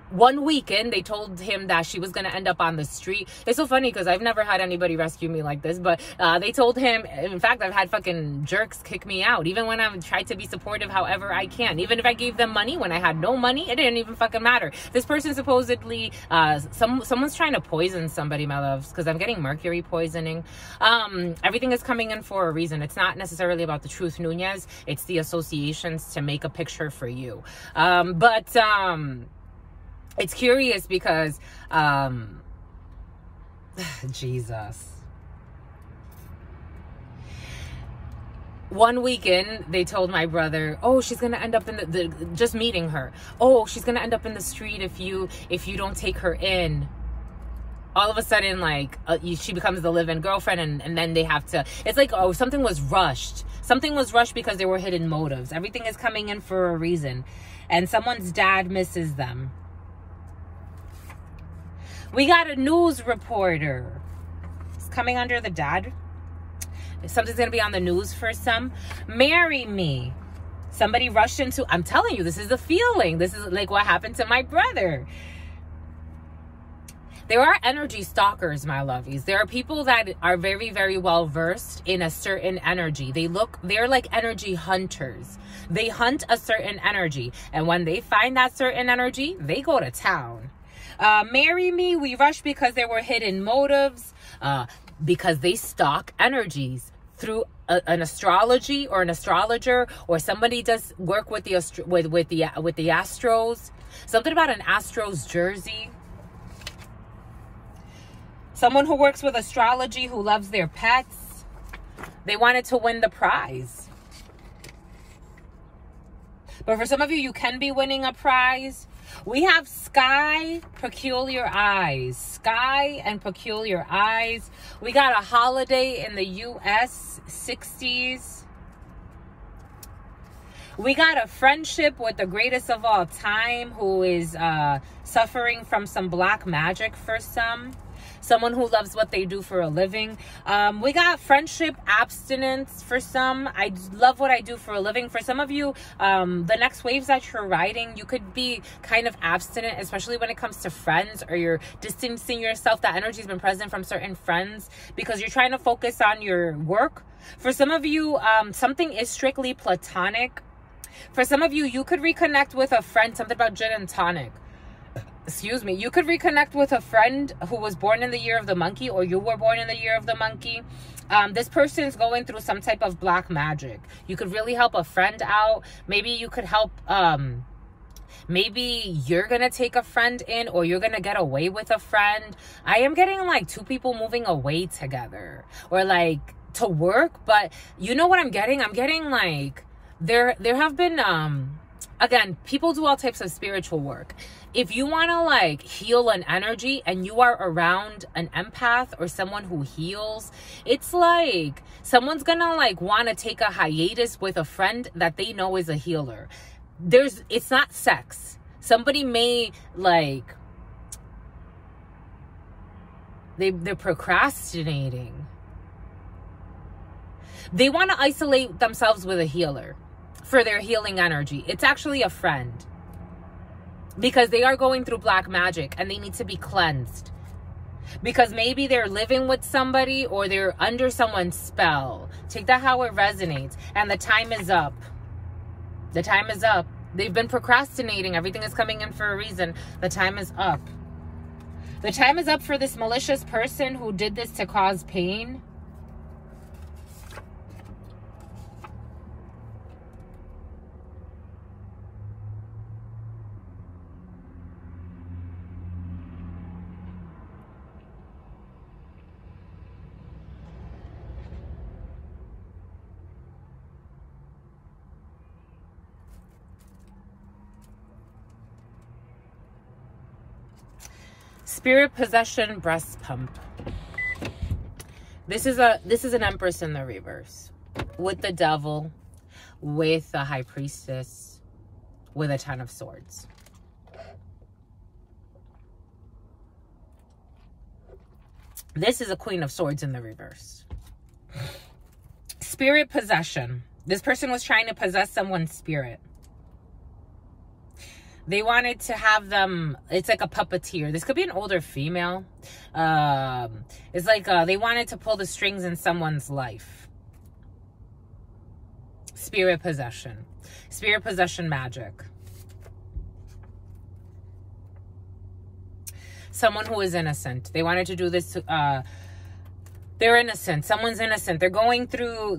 one weekend, they told him that she was going to end up on the street. It's so funny because I've never had anybody rescue me like this, but they told him, in fact, I've had fucking jerks kick me out, even when I've tried to be supportive however I can. Even if I gave them money when I had no money, it didn't even fucking matter. This person supposedly, someone's trying to poison somebody, my loves, because I'm getting mercury poisoning. Everything is coming in for a reason. It's not necessarily about the Truth Nunez. It's the associations to make a picture for you. It's curious because, Jesus. One weekend, they told my brother, oh, she's going to end up in just meeting her. Oh, she's going to end up in the street if you don't take her in. All of a sudden, like, she becomes the live-in girlfriend, and then they have to, it's like, oh, something was rushed. Something was rushed because there were hidden motives. Everything is coming in for a reason. And someone's dad misses them. We got a news reporter. It's coming under the dad. Something's going to be on the news for some. Marry me. Somebody rushed into... I'm telling you, this is the feeling. This is like what happened to my brother. There are energy stalkers, my lovies. There are people that are very, very well versed in a certain energy. They're like energy hunters. They hunt a certain energy. And when they find that certain energy, they go to town. Marry me, we rushed because there were hidden motives, because they stalk energies through an astrology or an astrologer, or somebody does work with the astros. Something about an Astros jersey. Someone who works with astrology, who loves their pets. They wanted to win the prize. But for some of you, you can be winning a prize. We have sky, peculiar eyes. Sky and peculiar eyes. We got a holiday in the U.S. 60s. We got a friendship with the greatest of all time who is suffering from some black magic for some. Someone who loves what they do for a living. We got friendship abstinence for some. I love what I do for a living. For some of you, the next waves that you're riding, you could be kind of abstinent, especially when it comes to friends, or you're distancing yourself. That energy has been present from certain friends because you're trying to focus on your work. For some of you, something is strictly platonic. For some of you, you could reconnect with a friend, something about gin and tonic. Excuse me, you could reconnect with a friend who was born in the year of the monkey, or you were born in the year of the monkey. This person's going through some type of black magic. You could really help a friend out. Maybe you could help, maybe you're going to take a friend in, or you're going to get away with a friend. I am getting like two people moving away together, or like to work. But you know what I'm getting? I'm getting like, there have been, again, people do all types of spiritual work. If you want to like heal an energy and you are around an empath or someone who heals, it's like someone's gonna like want to take a hiatus with a friend that they know is a healer. It's not sex. Somebody may like, they're procrastinating. They want to isolate themselves with a healer for their healing energy. It's actually a friend. Because they are going through black magic and they need to be cleansed. Because maybe they're living with somebody or they're under someone's spell. Take that how it resonates. And the time is up. The time is up. They've been procrastinating. Everything is coming in for a reason. The time is up. The time is up for this malicious person who did this to cause pain. Spirit possession breast pump. This is an Empress in the reverse, with the Devil, with the High Priestess, with a Ten of Swords. This is a Queen of Swords in the reverse. Spirit possession. This person was trying to possess someone's spirit. They wanted to have them, it's like a puppeteer. This could be an older female. It's like they wanted to pull the strings in someone's life. Spirit possession. Spirit possession magic. Someone who is innocent. They wanted to do this. They're innocent. Someone's innocent. They're going through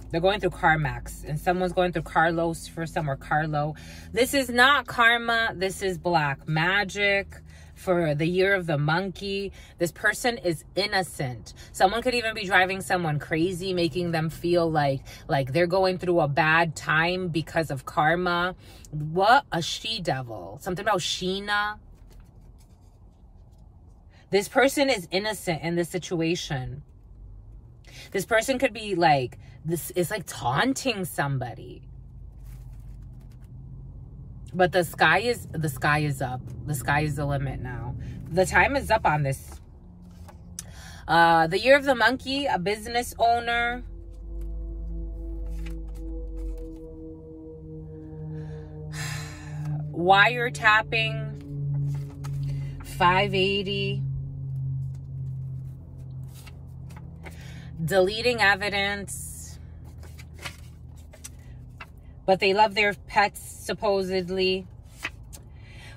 Carmax, and someone's going through Carlos for some, or Carlo. This is not karma. This is black magic for the year of the monkey. This person is innocent. Someone could even be driving someone crazy, making them feel like they're going through a bad time because of karma. What a she-devil. Something about Sheena. This person is innocent in this situation. This person could be like, this is like taunting somebody. But the sky is up. The sky is the limit now. The time is up on this. The year of the monkey, a business owner. Wiretapping. 580. Deleting evidence. But they love their pets, supposedly.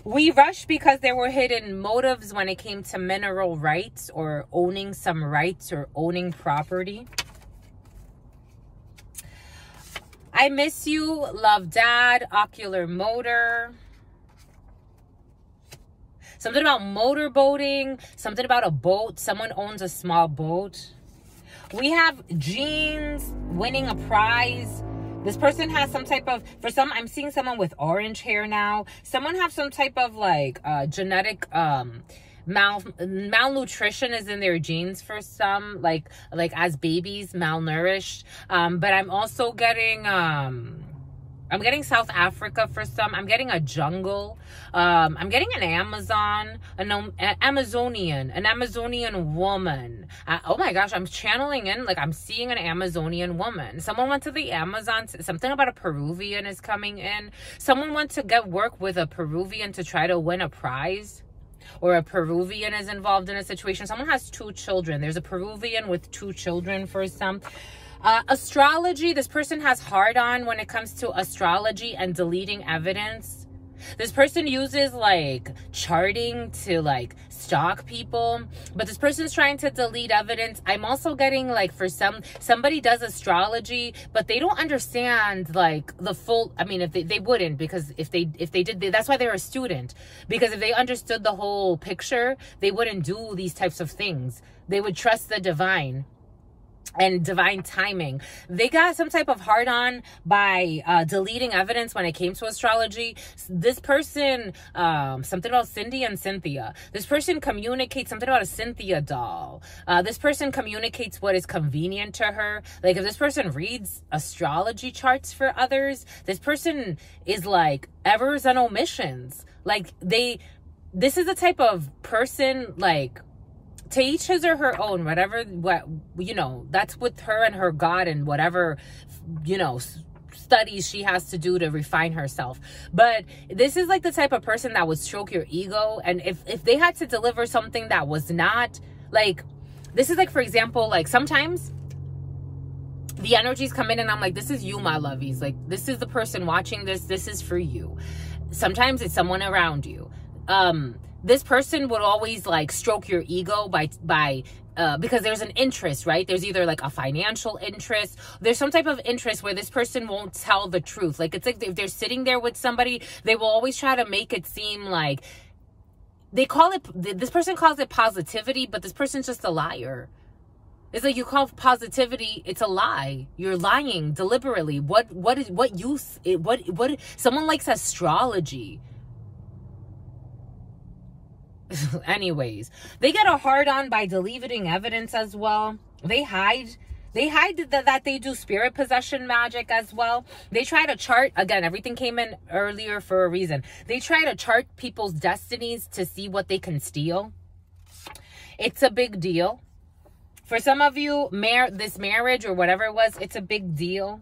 We rushed because there were hidden motives when it came to mineral rights, or owning some rights, or owning property. I miss you, love dad, ocular motor. Something about motorboating, something about a boat. Someone owns a small boat. We have genes, winning a prize. This person has some type of, for some, I'm seeing someone with orange hair now. Someone have some type of like genetic malnutrition is in their genes for some, like as babies, malnourished. But I'm also getting, I'm getting South Africa for some. I'm getting a jungle. I'm getting an Amazon, an Amazonian woman. Oh my gosh, I'm channeling in, like I'm seeing an Amazonian woman. Someone went to the Amazon. Something about a Peruvian is coming in. Someone went to get work with a Peruvian to try to win a prize. Or a Peruvian is involved in a situation. Someone has 2 children. There's a Peruvian with 2 children for some. Astrology, this person has hard on when it comes to astrology and deleting evidence. This person uses like charting to like stalk people, but this person is trying to delete evidence. I'm also getting like, for somebody does astrology, but they don't understand like the full, I mean, if they wouldn't, because if they did, that's why they're a student, because if they understood the whole picture, they wouldn't do these types of things. They would trust the divine and divine timing. They got some type of hard on by deleting evidence when it came to astrology. This person, something about Cindy and Cynthia. This person communicates something about a Cynthia doll. This person communicates what is convenient to her. Like if this person reads astrology charts for others, this person is like errors and omissions. Like this is the type of person, like, to each his or her own, whatever, that's with her and her God and whatever, studies she has to do to refine herself. But this is like the type of person that would stroke your ego. And if they had to deliver something that was not, like, this is like, for example, like sometimes the energies come in and I'm like, this is you, my lovies. Like, this is the person watching this. This is for you. Sometimes it's someone around you. This person would always like stroke your ego because there's an interest, right? There's either like a financial interest. There's some type of interest where this person won't tell the truth. Like, it's like if they're sitting there with somebody, they will always try to make it seem like this person calls it positivity, but this person's just a liar. It's like you call positivity, it's a lie. You're lying deliberately. Someone likes astrology. Anyways, they get a hard on by deleting evidence as well. They hide that they do spirit possession magic as well. They try to chart, again, everything came in earlier for a reason. They try to chart people's destinies to see what they can steal. It's a big deal. For some of you, this marriage or whatever it was, it's a big deal.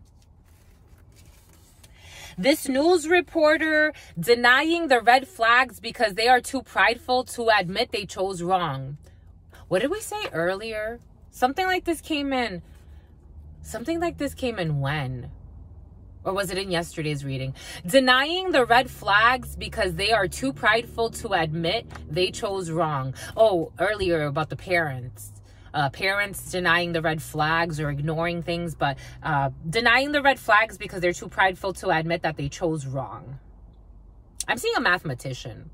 This news reporter denying the red flags because they are too prideful to admit they chose wrong. What did we say earlier? Something like this came in. Something like this came in when? Or was it in yesterday's reading? Denying the red flags because they are too prideful to admit they chose wrong. Oh, earlier about the parents. Parents denying the red flags or ignoring things, but denying the red flags because they're too prideful to admit that they chose wrong. I'm seeing a mathematician.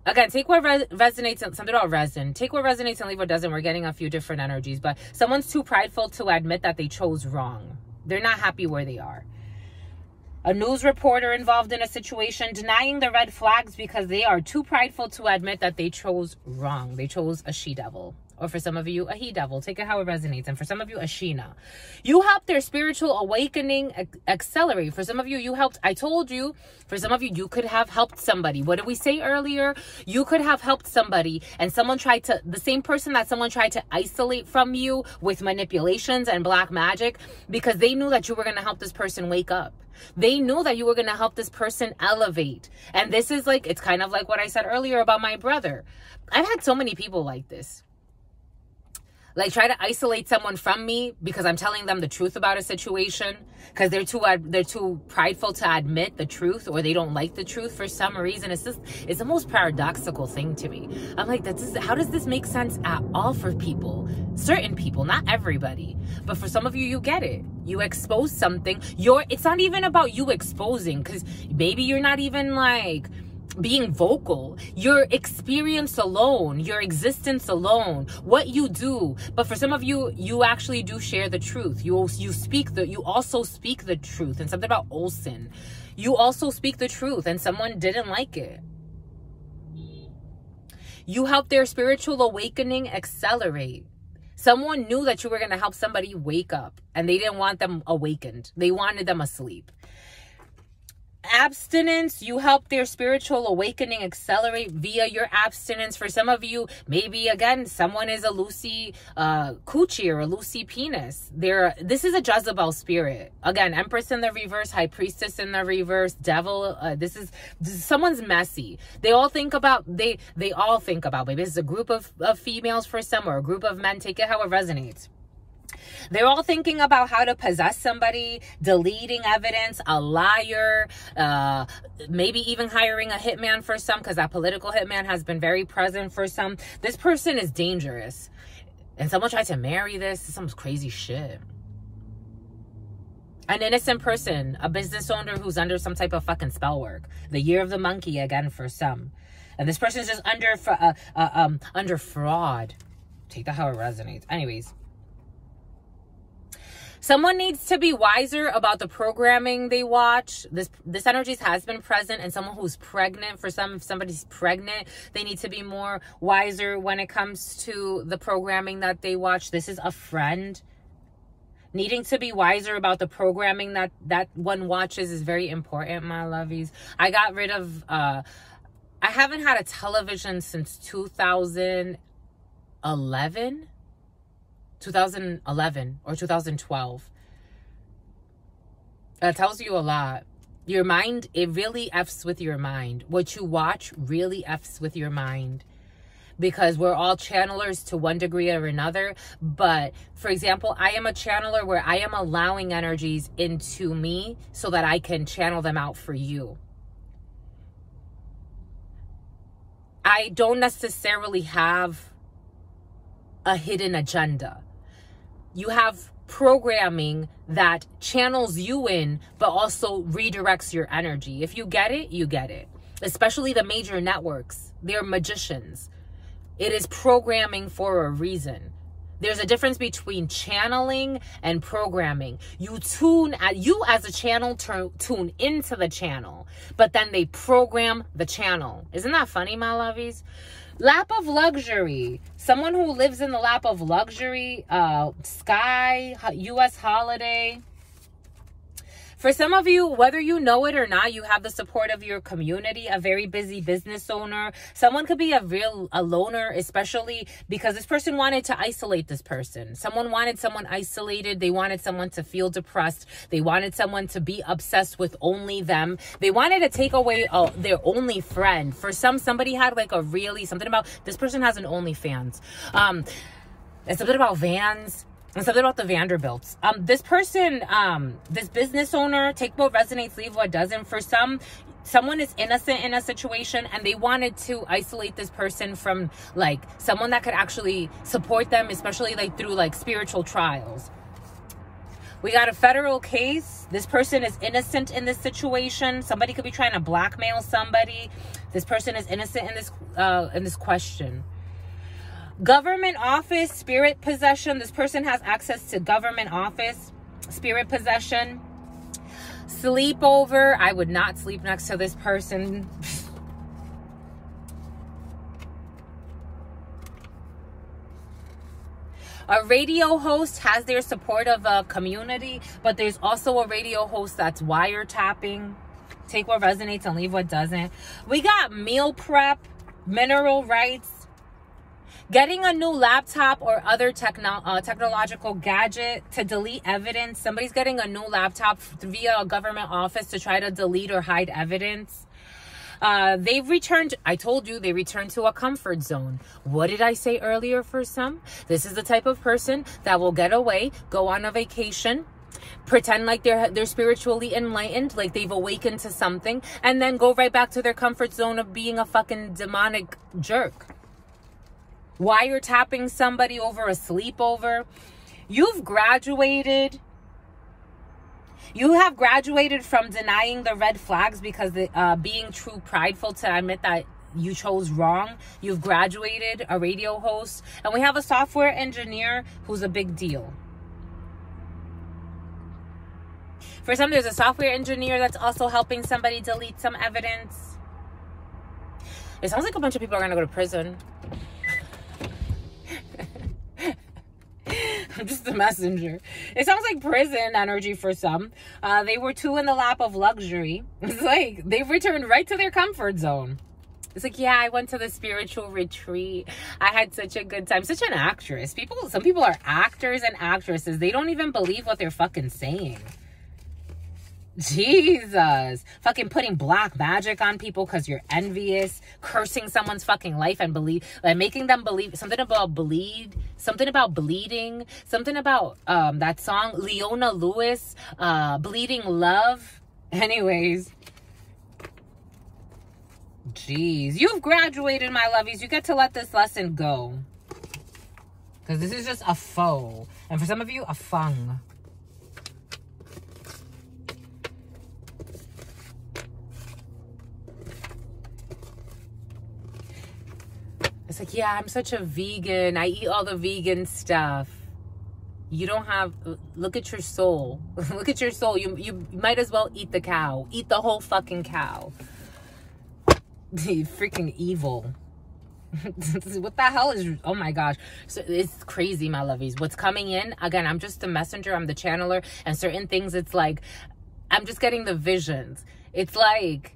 Again, take what resonates, something about resin. Take what resonates and leave what doesn't. We're getting a few different energies, but someone's too prideful to admit that they chose wrong. They're not happy where they are. A news reporter involved in a situation denying the red flags because they are too prideful to admit that they chose wrong. They chose a she-devil. Or for some of you, a he-devil. Take it how it resonates. And for some of you, a Sheena. You helped their spiritual awakening accelerate. For some of you, you helped. I told you, for some of you, you could have helped somebody. What did we say earlier? You could have helped somebody and someone tried to, the same person that someone tried to isolate from you with manipulations and black magic because they knew that you were going to help this person wake up. They knew that you were going to help this person elevate. And this is like, it's kind of like what I said earlier about my brother. I've had so many people like this. Like try to isolate someone from me because I'm telling them the truth about a situation because they're too prideful to admit the truth or they don't like the truth for some reason. It's the most paradoxical thing to me. I'm like, how does this make sense at all for people? Certain people, not everybody. But for some of you, you get it. You expose something. It's not even about you exposing because maybe you're not even like being vocal, your experience alone, your existence alone, what you do. But for some of you, you actually do share the truth. You also speak the truth. And something about Olsen, you also speak the truth and someone didn't like it. You helped their spiritual awakening accelerate. Someone knew that you were going to help somebody wake up and they didn't want them awakened. They wanted them asleep. Abstinence, you help their spiritual awakening accelerate via your abstinence. For some of you, maybe again, someone is a Lucy coochie or a Lucy penis. This is a Jezebel spirit. Again, Empress in the reverse, High Priestess in the reverse, Devil. This is someone's messy. They all think about, maybe this is a group of females for some or a group of men. Take it how it resonates. They're all thinking about how to possess somebody, deleting evidence, a liar, maybe even hiring a hitman for some, because that political hitman has been very present for some. This person is dangerous. And someone tried to marry this. Some crazy shit. An innocent person, a business owner who's under some type of fucking spell work. The year of the monkey again for some. And this person is just under fraud. Take that how it resonates. Anyways. Someone needs to be wiser about the programming they watch. This energy has been present, and someone who's pregnant, if somebody's pregnant, they need to be more wiser when it comes to the programming that they watch. This is a friend. Needing to be wiser about the programming that one watches is very important, my lovies. I got rid of, I haven't had a television since 2011 or 2012. That tells you a lot. Your mind, it really F's with your mind. What you watch really F's with your mind. Because we're all channelers to one degree or another. But, for example, I am a channeler where I am allowing energies into me so that I can channel them out for you. I don't necessarily have a hidden agenda. You have programming that channels you in, but also redirects your energy. If you get it, you get it. Especially the major networks. They're magicians. It is programming for a reason. There's a difference between channeling and programming. You as a channel tune into the channel, but then they program the channel. Isn't that funny, my lovies? Lap of luxury. Someone who lives in the lap of luxury, sky, U.S. holiday. For some of you, whether you know it or not, you have the support of your community, a very busy business owner. Someone could be a loner, especially because this person wanted to isolate this person. Someone wanted someone isolated. They wanted someone to feel depressed. They wanted someone to be obsessed with only them. They wanted to take away their only friend. For somebody had like something about, this person has an OnlyFans. It's something about Vans. And something about the Vanderbilts. This person, this business owner, take what resonates, leave what doesn't. For someone is innocent in a situation and they wanted to isolate this person from like someone that could actually support them, especially like through like spiritual trials. We got a federal case. This person is innocent in this situation. Somebody could be trying to blackmail somebody. This person is innocent in this question. Government office, spirit possession. This person has access to government office, spirit possession. Sleepover. I would not sleep next to this person. A radio host has their support of a community, but there's also a radio host that's wiretapping. Take what resonates and leave what doesn't. We got meal prep, mineral rights. Getting a new laptop or other technological gadget to delete evidence. Somebody's getting a new laptop via a government office to try to delete or hide evidence. They've returned, I told you, they returned to a comfort zone. What did I say earlier for some? This is the type of person that will get away, go on a vacation, pretend like they're spiritually enlightened, like they've awakened to something, and then go right back to their comfort zone of being a fucking demonic jerk. Wiretapping somebody over a sleepover. You've graduated. You have graduated from denying the red flags because being too prideful to admit that you chose wrong. You've graduated, a radio host. And we have a software engineer who's a big deal. For some, there's a software engineer that's also helping somebody delete some evidence. It sounds like a bunch of people are going to go to prison. I'm just a messenger. It sounds like prison energy for some. They were too in the lap of luxury. It's like they've returned right to their comfort zone. It's like, yeah, I went to the spiritual retreat. I had such a good time. Such an actress. Some people are actors and actresses. They don't even believe what they're fucking saying. Jesus. Fucking putting black magic on people because you're envious, cursing someone's fucking life and making them believe something about bleeding, something about that song Leona Lewis, Bleeding Love. Anyways, jeez, you've graduated, my lovies. You get to let this lesson go because this is just a foe, and for some of you, a fung. It's like, yeah, I'm such a vegan. I eat all the vegan stuff. You don't have, look at your soul. Look at your soul. You might as well eat the cow. Eat the whole fucking cow. Freaking evil. What the hell is, oh my gosh. So it's crazy, my lovies. What's coming in, again, I'm just the messenger. I'm the channeler. And certain things, it's like, I'm just getting the visions. It's like,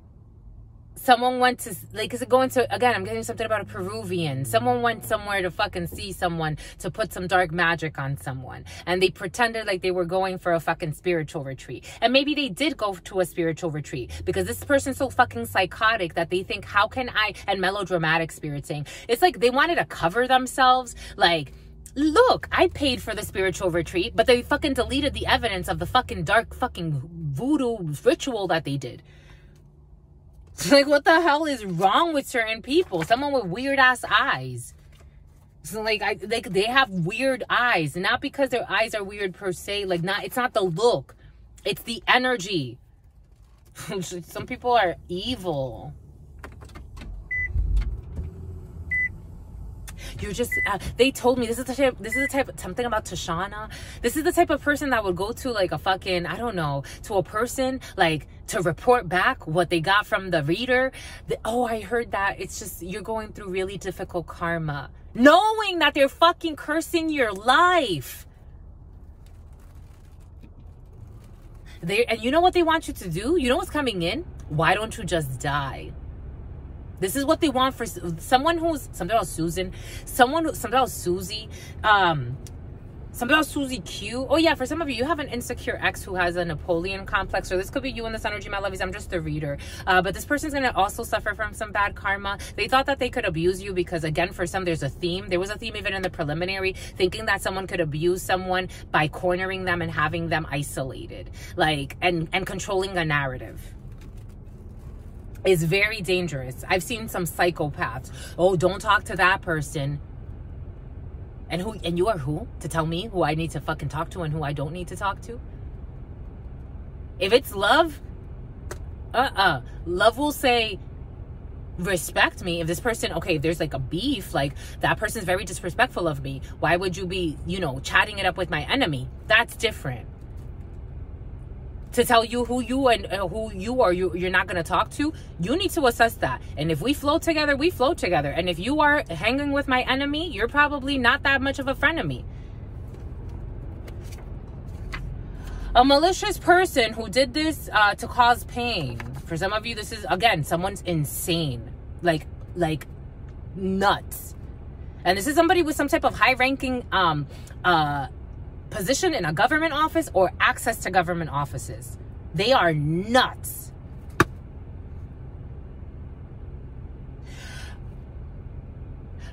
someone went to, like, is it going to, again, I'm getting something about a Peruvian. Someone went somewhere to fucking see someone, to put some dark magic on someone. And they pretended like they were going for a fucking spiritual retreat. And maybe they did go to a spiritual retreat because this person's so fucking psychotic that they think, how can I, and melodramatic spirit saying, it's like they wanted to cover themselves. Like, look, I paid for the spiritual retreat, but they fucking deleted the evidence of the fucking dark fucking voodoo ritual that they did. Like, what the hell is wrong with certain people? Someone with weird ass eyes. So like, they have weird eyes, not because their eyes are weird per se. Like, it's not the look, it's the energy. Some people are evil. You're just, they told me, this is the type, something about Tashana. This is the type of person that would go to like a fucking, I don't know, to a person, like, to report back what they got from the reader. Oh, I heard that. It's just, you're going through really difficult karma. Knowing that they're fucking cursing your life. And you know what they want you to do? You know what's coming in? Why don't you just die? This is what they want for someone who's something about Susan, something about Susie, something about Susie Q. Oh yeah, for some of you, you have an insecure ex who has a Napoleon complex, or this could be you in this energy, my lovies. I'm just a reader. But this person's going to also suffer from some bad karma. They thought that they could abuse you because, again, for some, there's a theme. There was a theme even in the preliminary, thinking that someone could abuse someone by cornering them and having them isolated, like, and controlling a narrative. Is very dangerous. I've seen some psychopaths. Oh, don't talk to that person. And you are who? To tell me who I need to fucking talk to and who I don't need to talk to? If it's love, love will say, respect me. If this person, okay, if there's like a beef, like that person's very disrespectful of me, why would you be, you know, chatting it up with my enemy? That's different. To tell you who you and who you are, you're not going to talk to, you need to assess that. And if we flow together, we flow together. And if you are hanging with my enemy, you're probably not that much of a friend of me. A malicious person who did this to cause pain. For some of you, this is, again, someone's insane. Like nuts. And this is somebody with some type of high-ranking position in a government office or access to government offices. They are nuts.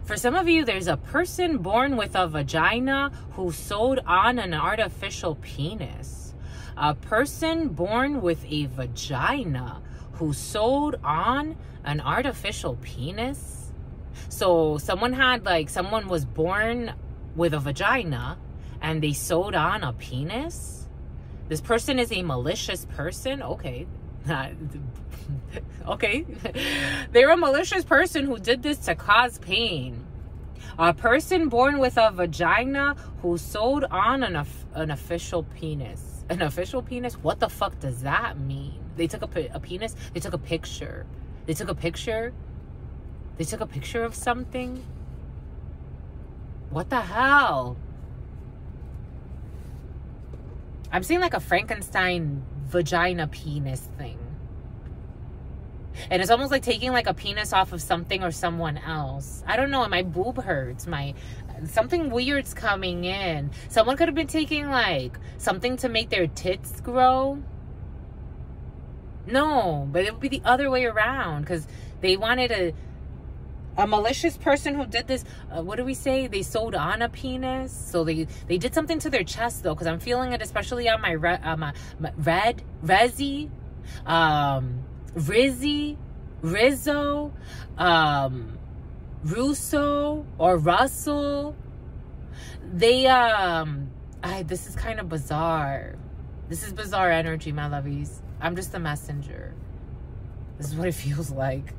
For some of you, there's a person born with a vagina who sewed on an artificial penis. A person born with a vagina who sewed on an artificial penis. So someone was born with a vagina and they sewed on a penis. This person is a malicious person. Okay. Okay. They're a malicious person who did this to cause pain. A person born with a vagina who sewed on an official penis. An official penis? What the fuck does that mean? They took a penis? They took a picture. They took a picture? They took a picture of something? What the hell? I'm seeing like a Frankenstein vagina penis thing. And it's almost like taking like a penis off of something or someone else. I don't know. My boob hurts. Something weird's coming in. Someone could have been taking like something to make their tits grow. No, but it would be the other way around because they wanted a malicious person who did this. What do we say? They sewed on a penis. So they did something to their chest though, because I'm feeling it, especially on my Rezi, Rizzy, Rizzo, Russo or Russell. This is kind of bizarre. This is bizarre energy, my lovies. I'm just a messenger. This is what it feels like.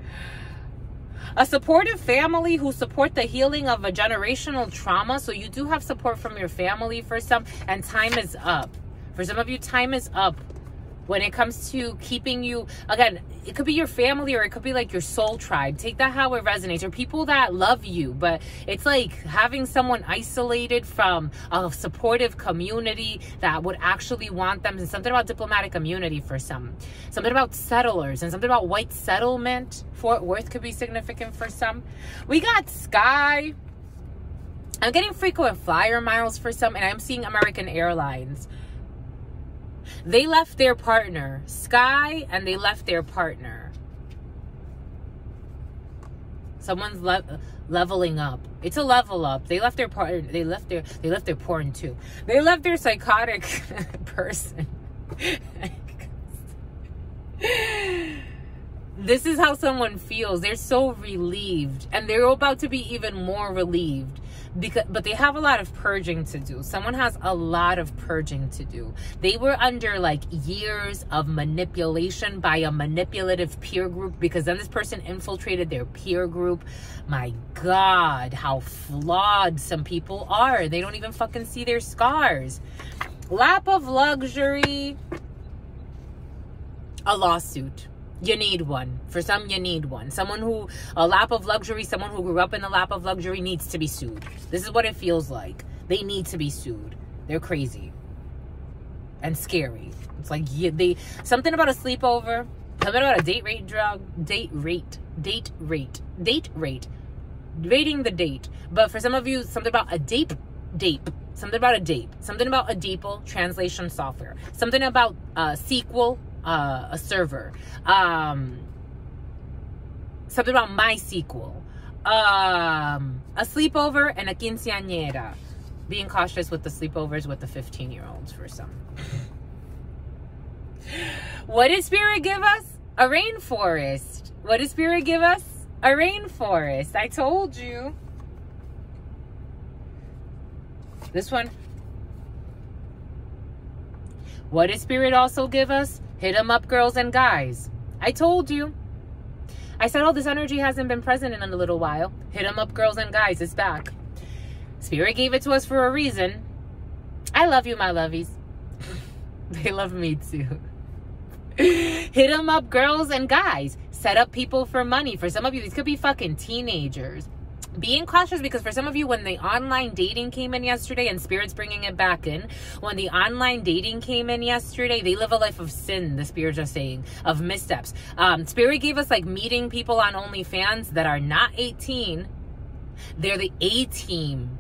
A supportive family who support the healing of a generational trauma. So you do have support from your family for some, and time is up. For some of you, time is up when it comes to keeping you, again, it could be your family or it could be like your soul tribe. Take that how it resonates, or people that love you. But it's like having someone isolated from a supportive community that would actually want them. And something about diplomatic immunity for some. Something about settlers and something about white settlement. Fort Worth could be significant for some. We got Sky. I'm getting frequent flyer miles for some, and I'm seeing American Airlines. They left their partner, Sky, and they left their partner. Someone's leveling up. It's a level up. They left their partner. They left their porn too. They left their psychotic person. This is how someone feels. They're so relieved, and they're about to be even more relieved. But they have a lot of purging to do. Someone has a lot of purging to do. They were under like years of manipulation by a manipulative peer group, because then this person infiltrated their peer group. My God, how flawed some people are. They don't even fucking see their scars. Lap of luxury. A lawsuit. You need one. For some, you need one. A lap of luxury, someone who grew up in the lap of luxury needs to be sued. This is what it feels like. They need to be sued. They're crazy. and scary. It's like something about a sleepover, something about a rating the date. But for some of you, something about a date, something about a date, something about a DeepL translation software, something about SQL, a server, something about MySQL, a sleepover, and a quinceañera. Being cautious with the sleepovers with the 15-year-olds for some. What did Spirit give us? A rainforest. What did Spirit give us? A rainforest. I told you. This one. What did Spirit also give us? Hit 'em up, girls and guys. I told you. I said, oh, this energy hasn't been present in a little while. Hit 'em up, girls and guys. It's back. Spirit gave it to us for a reason. I love you, my lovies. They love me too. Hit 'em up, girls and guys. Set up people for money. For some of you, these could be fucking teenagers. Being cautious, because for some of you, when the online dating came in yesterday, and Spirit's bringing it back in, when the online dating came in yesterday, they live a life of sin, the Spirits are saying, of missteps. Spirit gave us like meeting people on OnlyFans that are not 18. They're the A-team.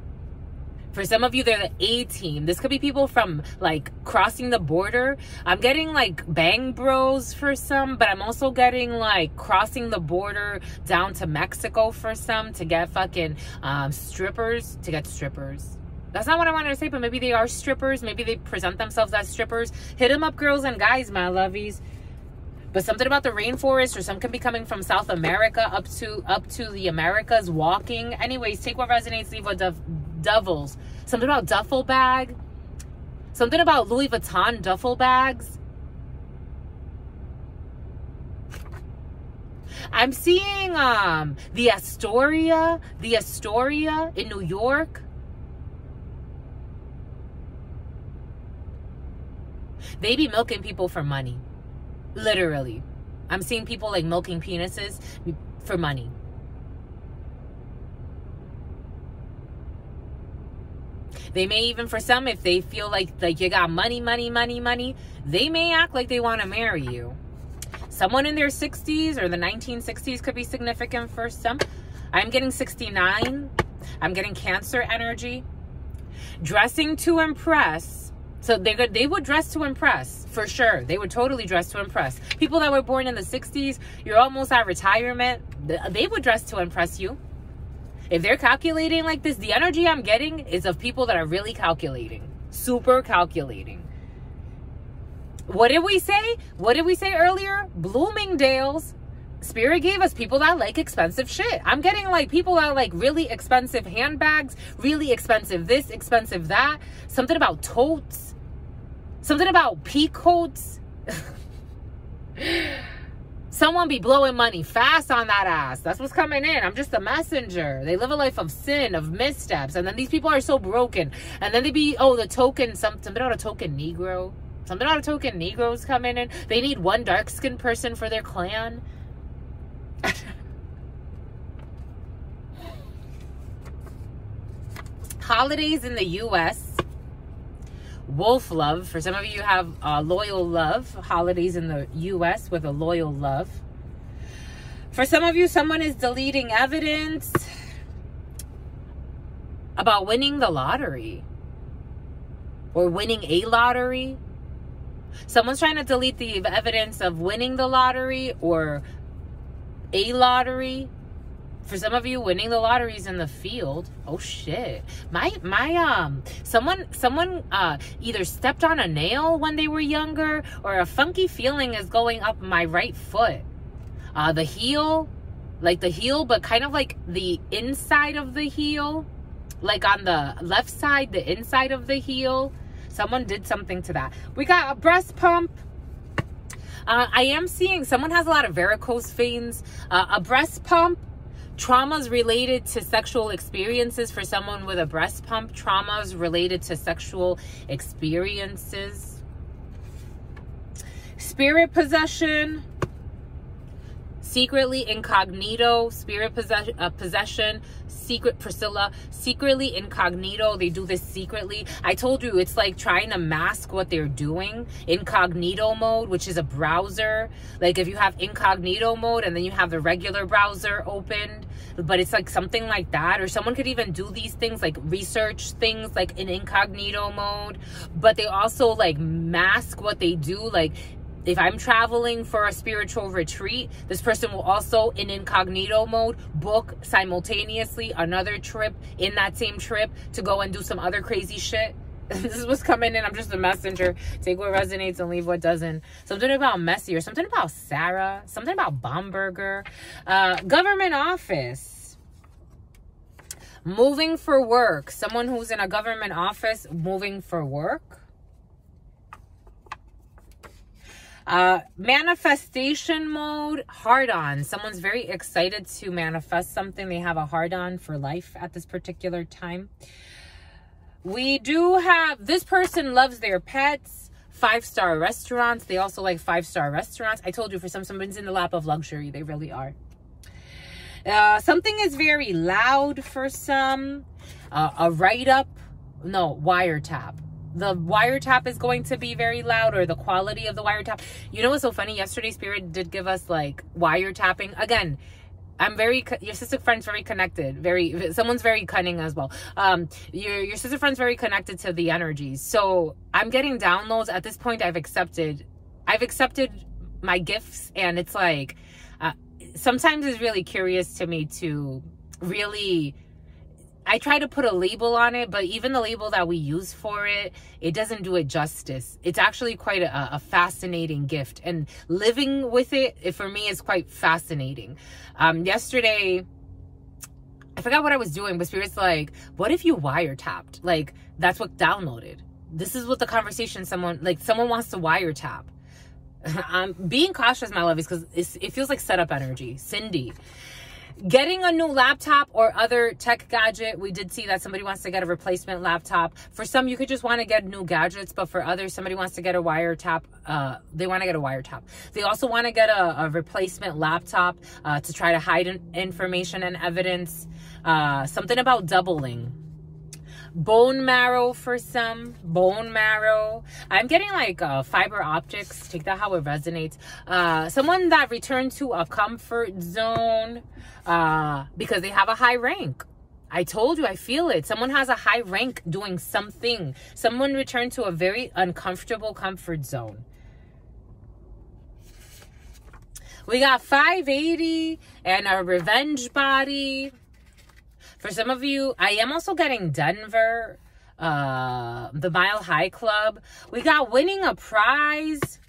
For some of you, they're the A-team. This could be people from like crossing the border. I'm getting like bang bros for some, but I'm also getting like crossing the border down to Mexico for some to get fucking strippers, to get strippers. That's not what I wanted to say, but maybe they are strippers. Maybe they present themselves as strippers. Hit 'em up, girls and guys, my lovies. But something about the rainforest, or some can be coming from South America up to the Americas, walking. Anyways, take what resonates, leave what devils. Something about duffel bag. Something about Louis Vuitton duffel bags. I'm seeing the Astoria in New York. They be milking people for money. Literally. I'm seeing people like milking penises for money. They may even, for some, if they feel like you got money, they may act like they want to marry you. Someone in their 60s or the 1960s could be significant for some. I'm getting 69. I'm getting Cancer energy. Dressing to impress. So they would dress to impress, for sure. They would totally dress to impress. People that were born in the 60s, you're almost at retirement, they would dress to impress you. If they're calculating like this, the energy I'm getting is of people that are really calculating. Super calculating. What did we say? What did we say earlier? Bloomingdale's. Spirit gave us people that like expensive shit. I'm getting like people that like really expensive handbags, really expensive this, expensive that. Something about totes. Something about pea coats. Someone be blowing money fast on that ass. That's what's coming in. I'm just a messenger. They live a life of sin, of missteps. And then these people are so broken. And then they be, oh, the token, something about a token Negro. Something about a token Negroes coming in. They need one dark-skinned person for their clan. Holidays in the U.S. Wolf love. For some of you have loyal love. Holidays in the U.S. with a loyal love. For some of you, someone is deleting evidence about winning the lottery. Or winning a lottery. Someone's trying to delete the evidence of winning the lottery or a lottery. For some of you, winning the lottery is in the field. Oh shit. Someone either stepped on a nail when they were younger, or a funky feeling is going up my right foot. The heel, like the heel, but kind of like the inside of the heel, like on the left side, the inside of the heel. Someone did something to that. We got a breast pump. I am seeing someone has a lot of varicose veins. A breast pump. Traumas related to sexual experiences for someone with a breast pump. Traumas related to sexual experiences. Spirit possession. Secretly incognito. Spirit possession. secretly incognito. They do this secretly. I told you, it's like trying to mask what they're doing. Incognito mode, which is a browser. Like if you have incognito mode and then you have the regular browser opened, but it's like something like that. Or someone could even do these things, like research things like in incognito mode, but they also like mask what they do. Like if I'm traveling for a spiritual retreat, this person will also, in incognito mode, book simultaneously another trip in that same trip to go and do some other crazy shit. This is what's coming in. I'm just a messenger. Take what resonates and leave what doesn't. Something about messy, or something about Sarah, something about Bomberger. Government office. Moving for work. Someone who's in a government office moving for work. Manifestation mode, hard on. Someone's very excited to manifest something. They have a hard on for life at this particular time. We do have, this person loves their pets, 5-star restaurants. They also like 5-star restaurants. I told you, for someone's in the lap of luxury. They really are. Something is very loud for some. A write-up, no, wiretap. The wiretap is going to be very loud, or the quality of the wiretap. You know what's so funny? Yesterday, Spirit did give us like wiretapping. Again, your sister friend's very connected. Someone's very cunning as well. Your sister friend's very connected to the energies. So I'm getting downloads. At this point, I've accepted my gifts, and it's like, sometimes it's really curious to me to really, I try to put a label on it, but even the label that we use for it, it doesn't do it justice. It's actually quite a fascinating gift, and living with it for me is quite fascinating. Yesterday, I forgot what I was doing, but Spirit's like, what if you wiretapped? Like, that's what downloaded. This is what the conversation, someone wants to wiretap. Being cautious, my love, is because it feels like setup energy. Cindy. Getting a new laptop or other tech gadget. We did see that somebody wants to get a replacement laptop. For some, you could just want to get new gadgets, but for others, somebody wants to get a wiretap. They want to get a wiretap. They also want to get a replacement laptop to try to hide information and evidence. Something about doubling. Bone marrow for some. Bone marrow. I'm getting like fiber optics. Take that how it resonates. Someone that returned to a comfort zone because they have a high rank. I told you, I feel it. Someone has a high rank doing something. Someone returned to a very uncomfortable comfort zone. We got 580 and a revenge body. For some of you, I am also getting Denver, the Mile High Club. We got winning a prize.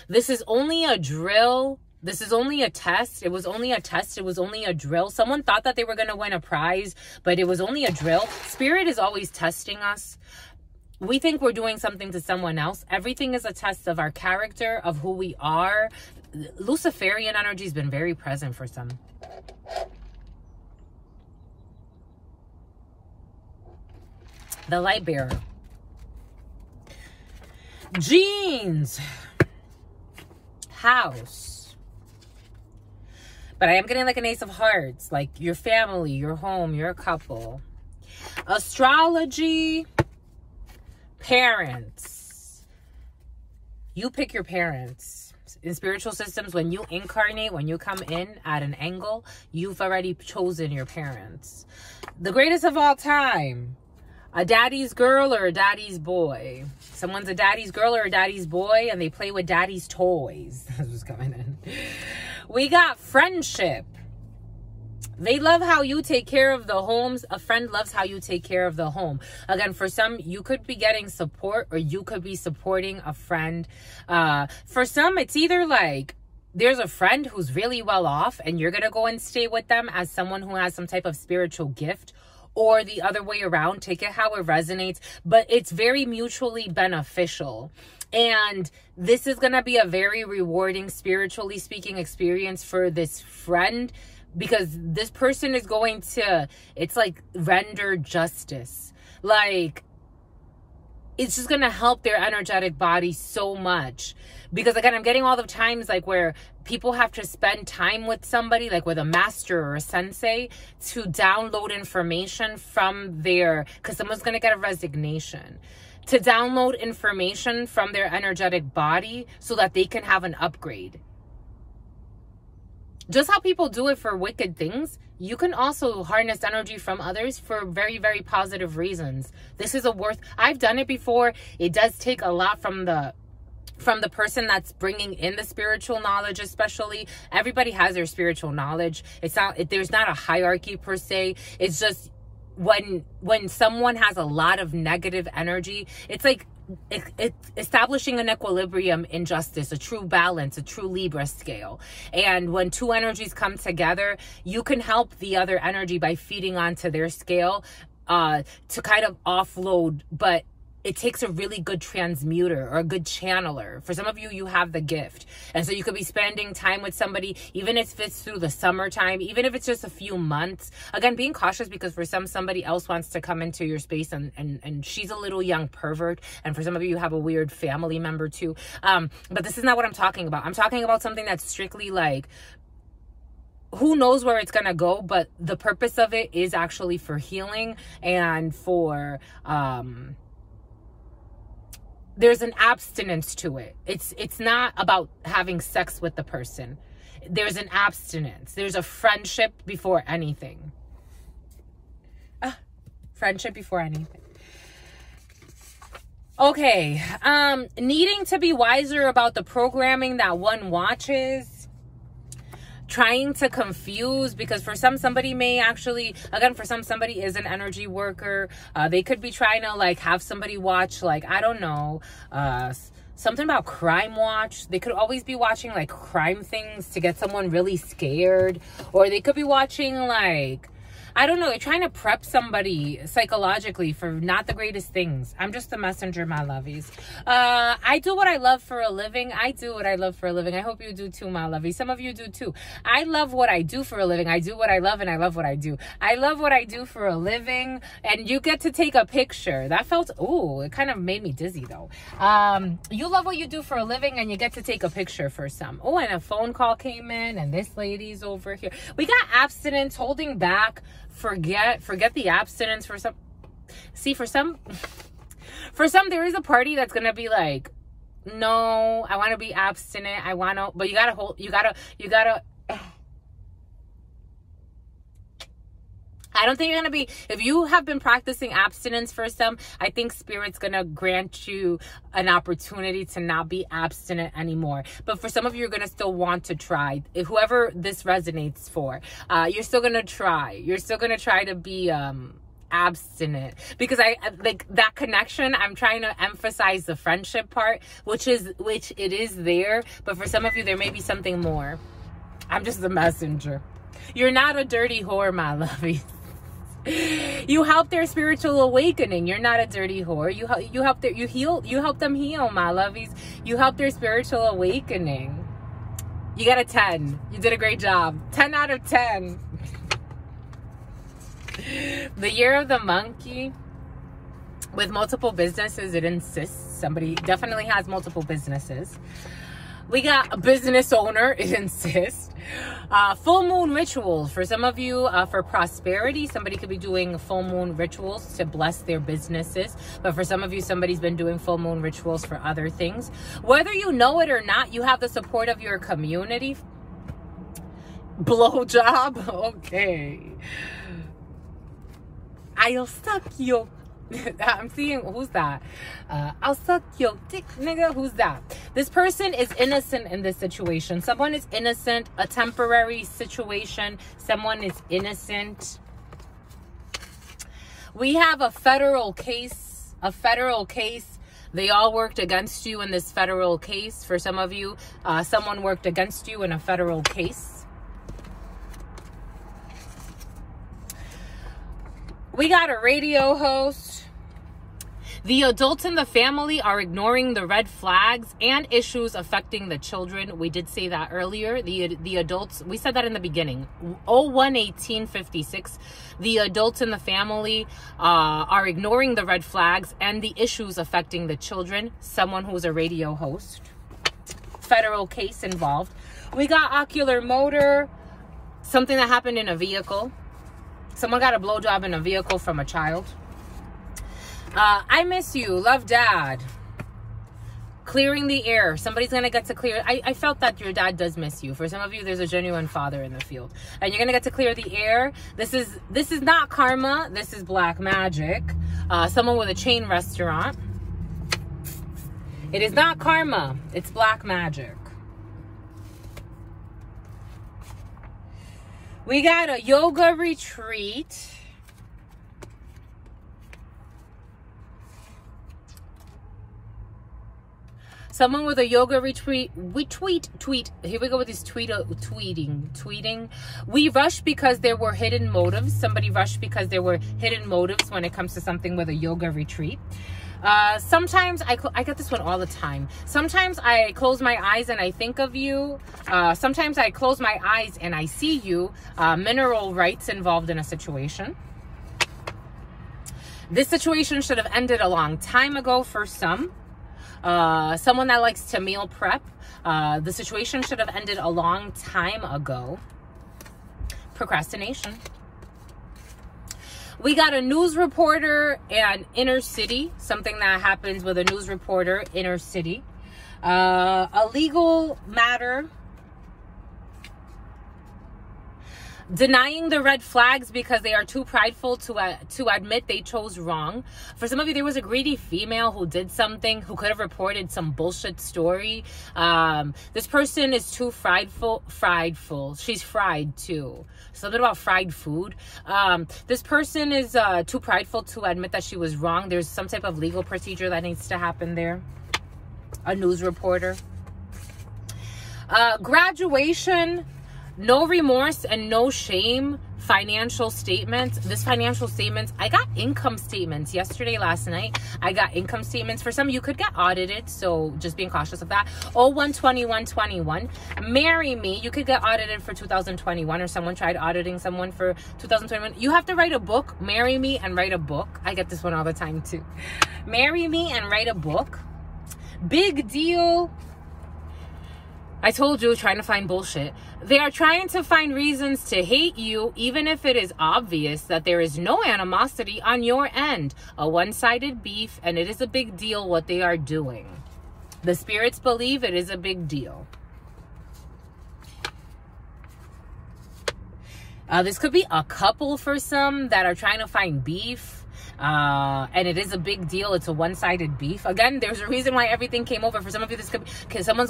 This is only a drill. This is only a test. It was only a test. It was only a drill. Someone thought that they were going to win a prize, but it was only a drill. Spirit is always testing us. We think we're doing something to someone else. Everything is a test of our character, of who we are. Luciferian energy has been very present for some. The light bearer. Jeans. House. But I am getting like an ace of hearts. Like your family, your home, your couple. Astrology. Parents. You pick your parents. In spiritual systems, when you incarnate, when you come in at an angle, you've already chosen your parents. The greatest of all time. A daddy's girl or a daddy's boy. Someone's a daddy's girl or a daddy's boy, and they play with daddy's toys. That's what's coming in. We got friendship. They love how you take care of the homes. A friend loves how you take care of the home. Again, for some, you could be getting support, or you could be supporting a friend. For some, it's either like there's a friend who's really well off, and you're going to go and stay with them as someone who has some type of spiritual gift, or the other way around. Take it how it resonates, but it's very mutually beneficial. And this is going to be a very rewarding, spiritually speaking, experience for this friend, because this person is going to, it's like, render justice. Like, it's just going to help their energetic body so much. Because again, I'm getting all the times like where people have to spend time with somebody, like with a master or a sensei, to download information from their, because someone's going to get a resignation, to download information from their energetic body so that they can have an upgrade. Just how people do it for wicked things, you can also harness energy from others for very, very positive reasons. This is I've done it before. It does take a lot from the person that's bringing in the spiritual knowledge, especially. Everybody has their spiritual knowledge. There's not a hierarchy per se. It's just when someone has a lot of negative energy, it's like establishing an equilibrium in justice, a true balance, a true Libra scale. And when two energies come together, you can help the other energy by feeding onto their scale to kind of offload, but it takes a really good transmuter or a good channeler. For some of you, you have the gift. And so you could be spending time with somebody, even if it's through the summertime, even if it's just a few months. Again, being cautious, because for somebody else wants to come into your space and she's a little young pervert. And for some of you, you have a weird family member too. But this is not what I'm talking about. I'm talking about something that's strictly like, who knows where it's going to go, but the purpose of it is actually for healing and for, there's an abstinence to it. It's not about having sex with the person. There's an abstinence. There's a friendship before anything. Friendship before anything. Okay. Needing to be wiser about the programming that one watches. Trying to confuse, because for somebody may actually, again, for somebody is an energy worker. They could be trying to like have somebody watch, like, I don't know, something about Crime Watch. They could always be watching like crime things to get someone really scared. Or they could be watching like, I don't know, they're trying to prep somebody psychologically for not the greatest things. I'm just a messenger, my lovies. I do what I love for a living. I do what I love for a living. I hope you do too, my lovies. Some of you do too. I love what I do for a living. I do what I love and I love what I do. I love what I do for a living. And you get to take a picture. That felt, ooh, it kind of made me dizzy though. You love what you do for a living and you get to take a picture for some. Oh, and a phone call came in and this lady's over here. We got abstinence, holding back. Forget the abstinence. For some, there is a party that's gonna be like, no, I want to be abstinent. But you gotta I don't think you're gonna be, if you have been practicing abstinence for some, I think Spirit's gonna grant you an opportunity to not be abstinent anymore. But for some of you, you're gonna still want to try. If whoever this resonates for, you're still gonna try. You're still gonna try to be abstinent, because I like that connection. I'm trying to emphasize the friendship part, which it is there, but for some of you, there may be something more. I'm just the messenger. You're not a dirty whore, my lovies. You help their spiritual awakening. You're not a dirty whore. You help them heal, my lovies. You help their spiritual awakening. You got a 10. You did a great job. 10 out of 10. The year of the monkey. With multiple businesses, it insists. Somebody definitely has multiple businesses. We got a business owner, it insists. Full moon rituals. For some of you, for prosperity, somebody could be doing full moon rituals to bless their businesses. But for some of you, somebody's been doing full moon rituals for other things. Whether you know it or not, you have the support of your community. Blowjob. Okay. I'll suck you. I'm seeing, who's that? I'll suck your dick, nigga. Who's that? This person is innocent in this situation. Someone is innocent. A temporary situation. Someone is innocent. We have a federal case. A federal case. They all worked against you in this federal case. For some of you, someone worked against you in a federal case. We got a radio host. The adults in the family are ignoring the red flags and issues affecting the children. We did say that earlier. The adults, we said that in the beginning. 01/18/56. The adults in the family are ignoring the red flags and the issues affecting the children. Someone who's a radio host. Federal case involved. We got ocular motor. Something that happened in a vehicle. Someone got a blowjob in a vehicle from a child. I miss you. Love, Dad. Clearing the air. Somebody's going to get to clear. I felt that your dad does miss you. For some of you, there's a genuine father in the field. And you're going to get to clear the air. This is not karma. This is black magic. Someone with a chain restaurant. It is not karma. It's black magic. We got a yoga retreat. Someone with a yoga retreat. Tweet. Here we go with this tweeting. We rushed because there were hidden motives. Somebody rushed because there were hidden motives when it comes to something with a yoga retreat. Sometimes I get this one all the time. Sometimes I close my eyes and I think of you. Sometimes I close my eyes and I see you. Mineral rights involved in a situation. This situation should have ended a long time ago for some. Someone that likes to meal prep. The situation should have ended a long time ago. Procrastination. We got a news reporter and inner city. Something that happens with a news reporter, inner city. A legal matter. Denying the red flags because they are too prideful to admit they chose wrong. For some of you, there was a greedy female who did something, who could have reported some bullshit story. This person is too friedful. She's fried too. Something about fried food. This person is too prideful to admit that she was wrong. There's some type of legal procedure that needs to happen there. A news reporter. Graduation. No remorse and no shame. Financial statements. This financial statements, I got income statements yesterday, last night. I got income statements. For some, you could get audited, so just being cautious of that. 01/21/21. Marry me. You could get audited for 2021, or someone tried auditing someone for 2021. You have to write a book. Marry me and write a book. I get this one all the time too. Marry me and write a book. Big deal. I told you, trying to find bullshit. They are trying to find reasons to hate you, even if it is obvious that there is no animosity on your end. A one-sided beef, and it is a big deal what they are doing. The spirits believe it is a big deal. This could be a couple for some that are trying to find beef. And it is a big deal. It's a one-sided beef. Again, there's a reason why everything came over. For some of you, this could be because someone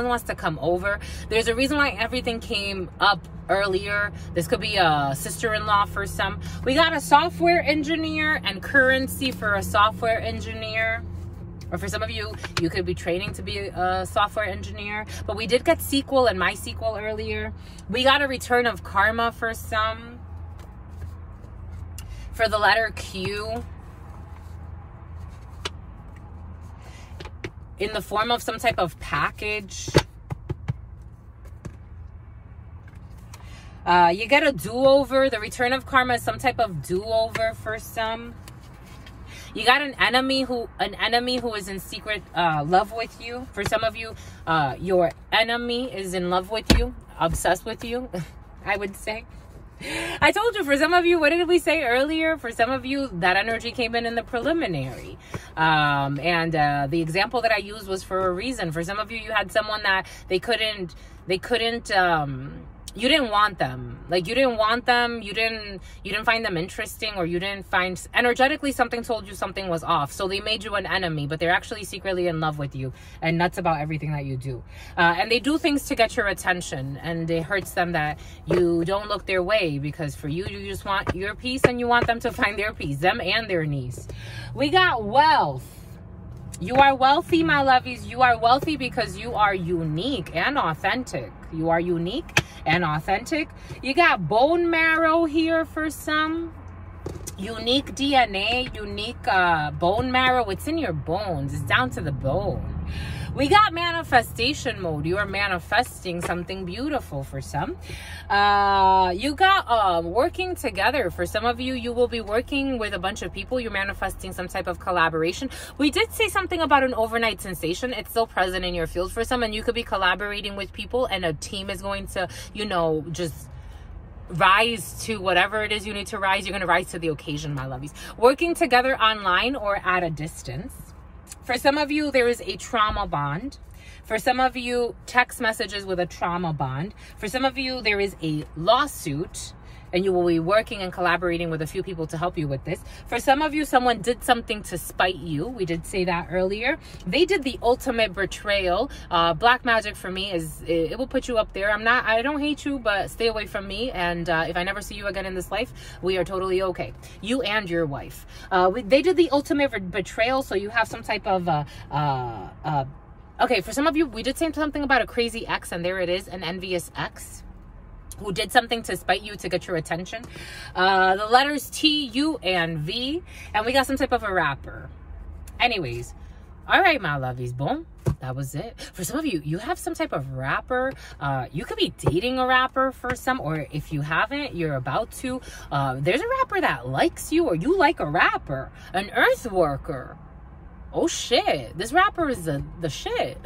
wants to come over. There's a reason why everything came up earlier. This could be a sister-in-law for some. We got a software engineer and currency for a software engineer. Or for some of you, you could be training to be a software engineer. But we did get SQL and MySQL earlier. We got a return of karma for some. For the letter Q, in the form of some type of package. You get a do-over. The return of karma is some type of do-over for some. You got an enemy who is in secret love with you. For some of you, your enemy is in love with you, obsessed with you, I would say. I told you, for some of you, what did we say earlier? For some of you, that energy came in the preliminary. And the example that I used was for a reason. For some of you, you had someone that they couldn't, you didn't want them. Like, you didn't want them. You didn't find them interesting, or you didn't find, energetically something told you something was off. So they made you an enemy, but they're actually secretly in love with you and nuts about everything that you do. And they do things to get your attention, and it hurts them that you don't look their way, because for you, you just want your peace and you want them to find their peace, them and their niece. We got wealth. You are wealthy, my lovies. You are wealthy because you are unique and authentic. You are unique and authentic. You got bone marrow here for some. unique DNA, unique bone marrow. It's in your bones. It's down to the bone. We got manifestation mode. You are manifesting something beautiful for some. You got working together. For some of you, you will be working with a bunch of people. You're manifesting some type of collaboration. We did say something about an overnight sensation. It's still present in your field for some, and you could be collaborating with people, and a team is going to, you know, just rise to whatever it is you need to rise. You're going to rise to the occasion, my lovies. Working together online or at a distance. For some of you, there is a trauma bond. For some of you, text messages with a trauma bond. For some of you, there is a lawsuit, and you will be working and collaborating with a few people to help you with this. For some of you, someone did something to spite you. We did say that earlier. They did the ultimate betrayal. Black magic for me is, it will put you up there. I don't hate you, but stay away from me. And if I never see you again in this life, we are totally okay. You and your wife. They did the ultimate betrayal. So you have some type of, okay, for some of you, we did say something about a crazy ex, and there it is, an envious ex who did something to spite you to get your attention. The letters T, U, and V. And we got some type of a rapper. Anyways. All right, my lovies. Boom. That was it. For some of you, you have some type of rapper. You could be dating a rapper for some. Or if you haven't, you're about to. There's a rapper that likes you, or you like a rapper. An earth worker. Oh, shit. This rapper is the shit.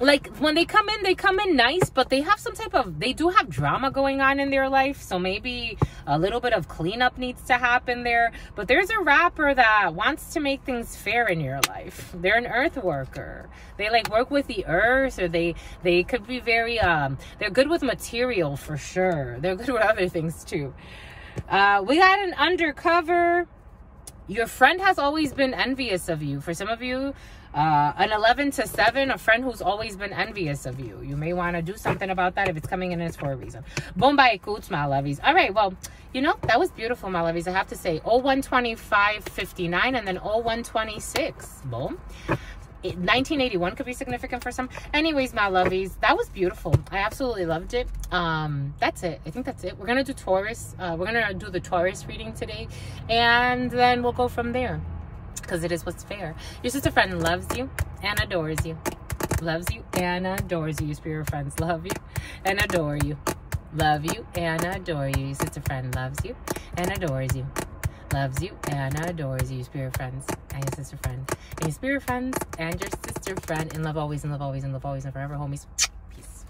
Like, when they come in nice, but they have some type of, they do have drama going on in their life. So maybe a little bit of cleanup needs to happen there. But there's a rapper that wants to make things fair in your life. They're an earth worker. They like work with the earth, or they could be very, they're good with material for sure. They're good with other things too. We got an undercover. Your friend has always been envious of you. For some of you, an 11 to 7, a friend who's always been envious of you. You may want to do something about that if it's coming in, it's for a reason. Bombay coots, my lovies. All right, well, you know, that was beautiful, my lovies. I have to say, 012559 and then 0126. Boom. 1981 could be significant for some. Anyways, my lovies, that was beautiful. I absolutely loved it. That's it. I think that's it. We're gonna do Taurus. We're gonna do the Taurus reading today, and then we'll go from there, because it is what's fair. Your sister friend loves you and adores you. Loves you and adores you. Your spirit friends love you and adore you. Love you and adore you. Your sister friend loves you and adores you. Loves you and adores you. Your spirit friends and your sister friend. And your spirit friends and your sister friend. In love always, in love always, in love always, and forever, homies. Peace.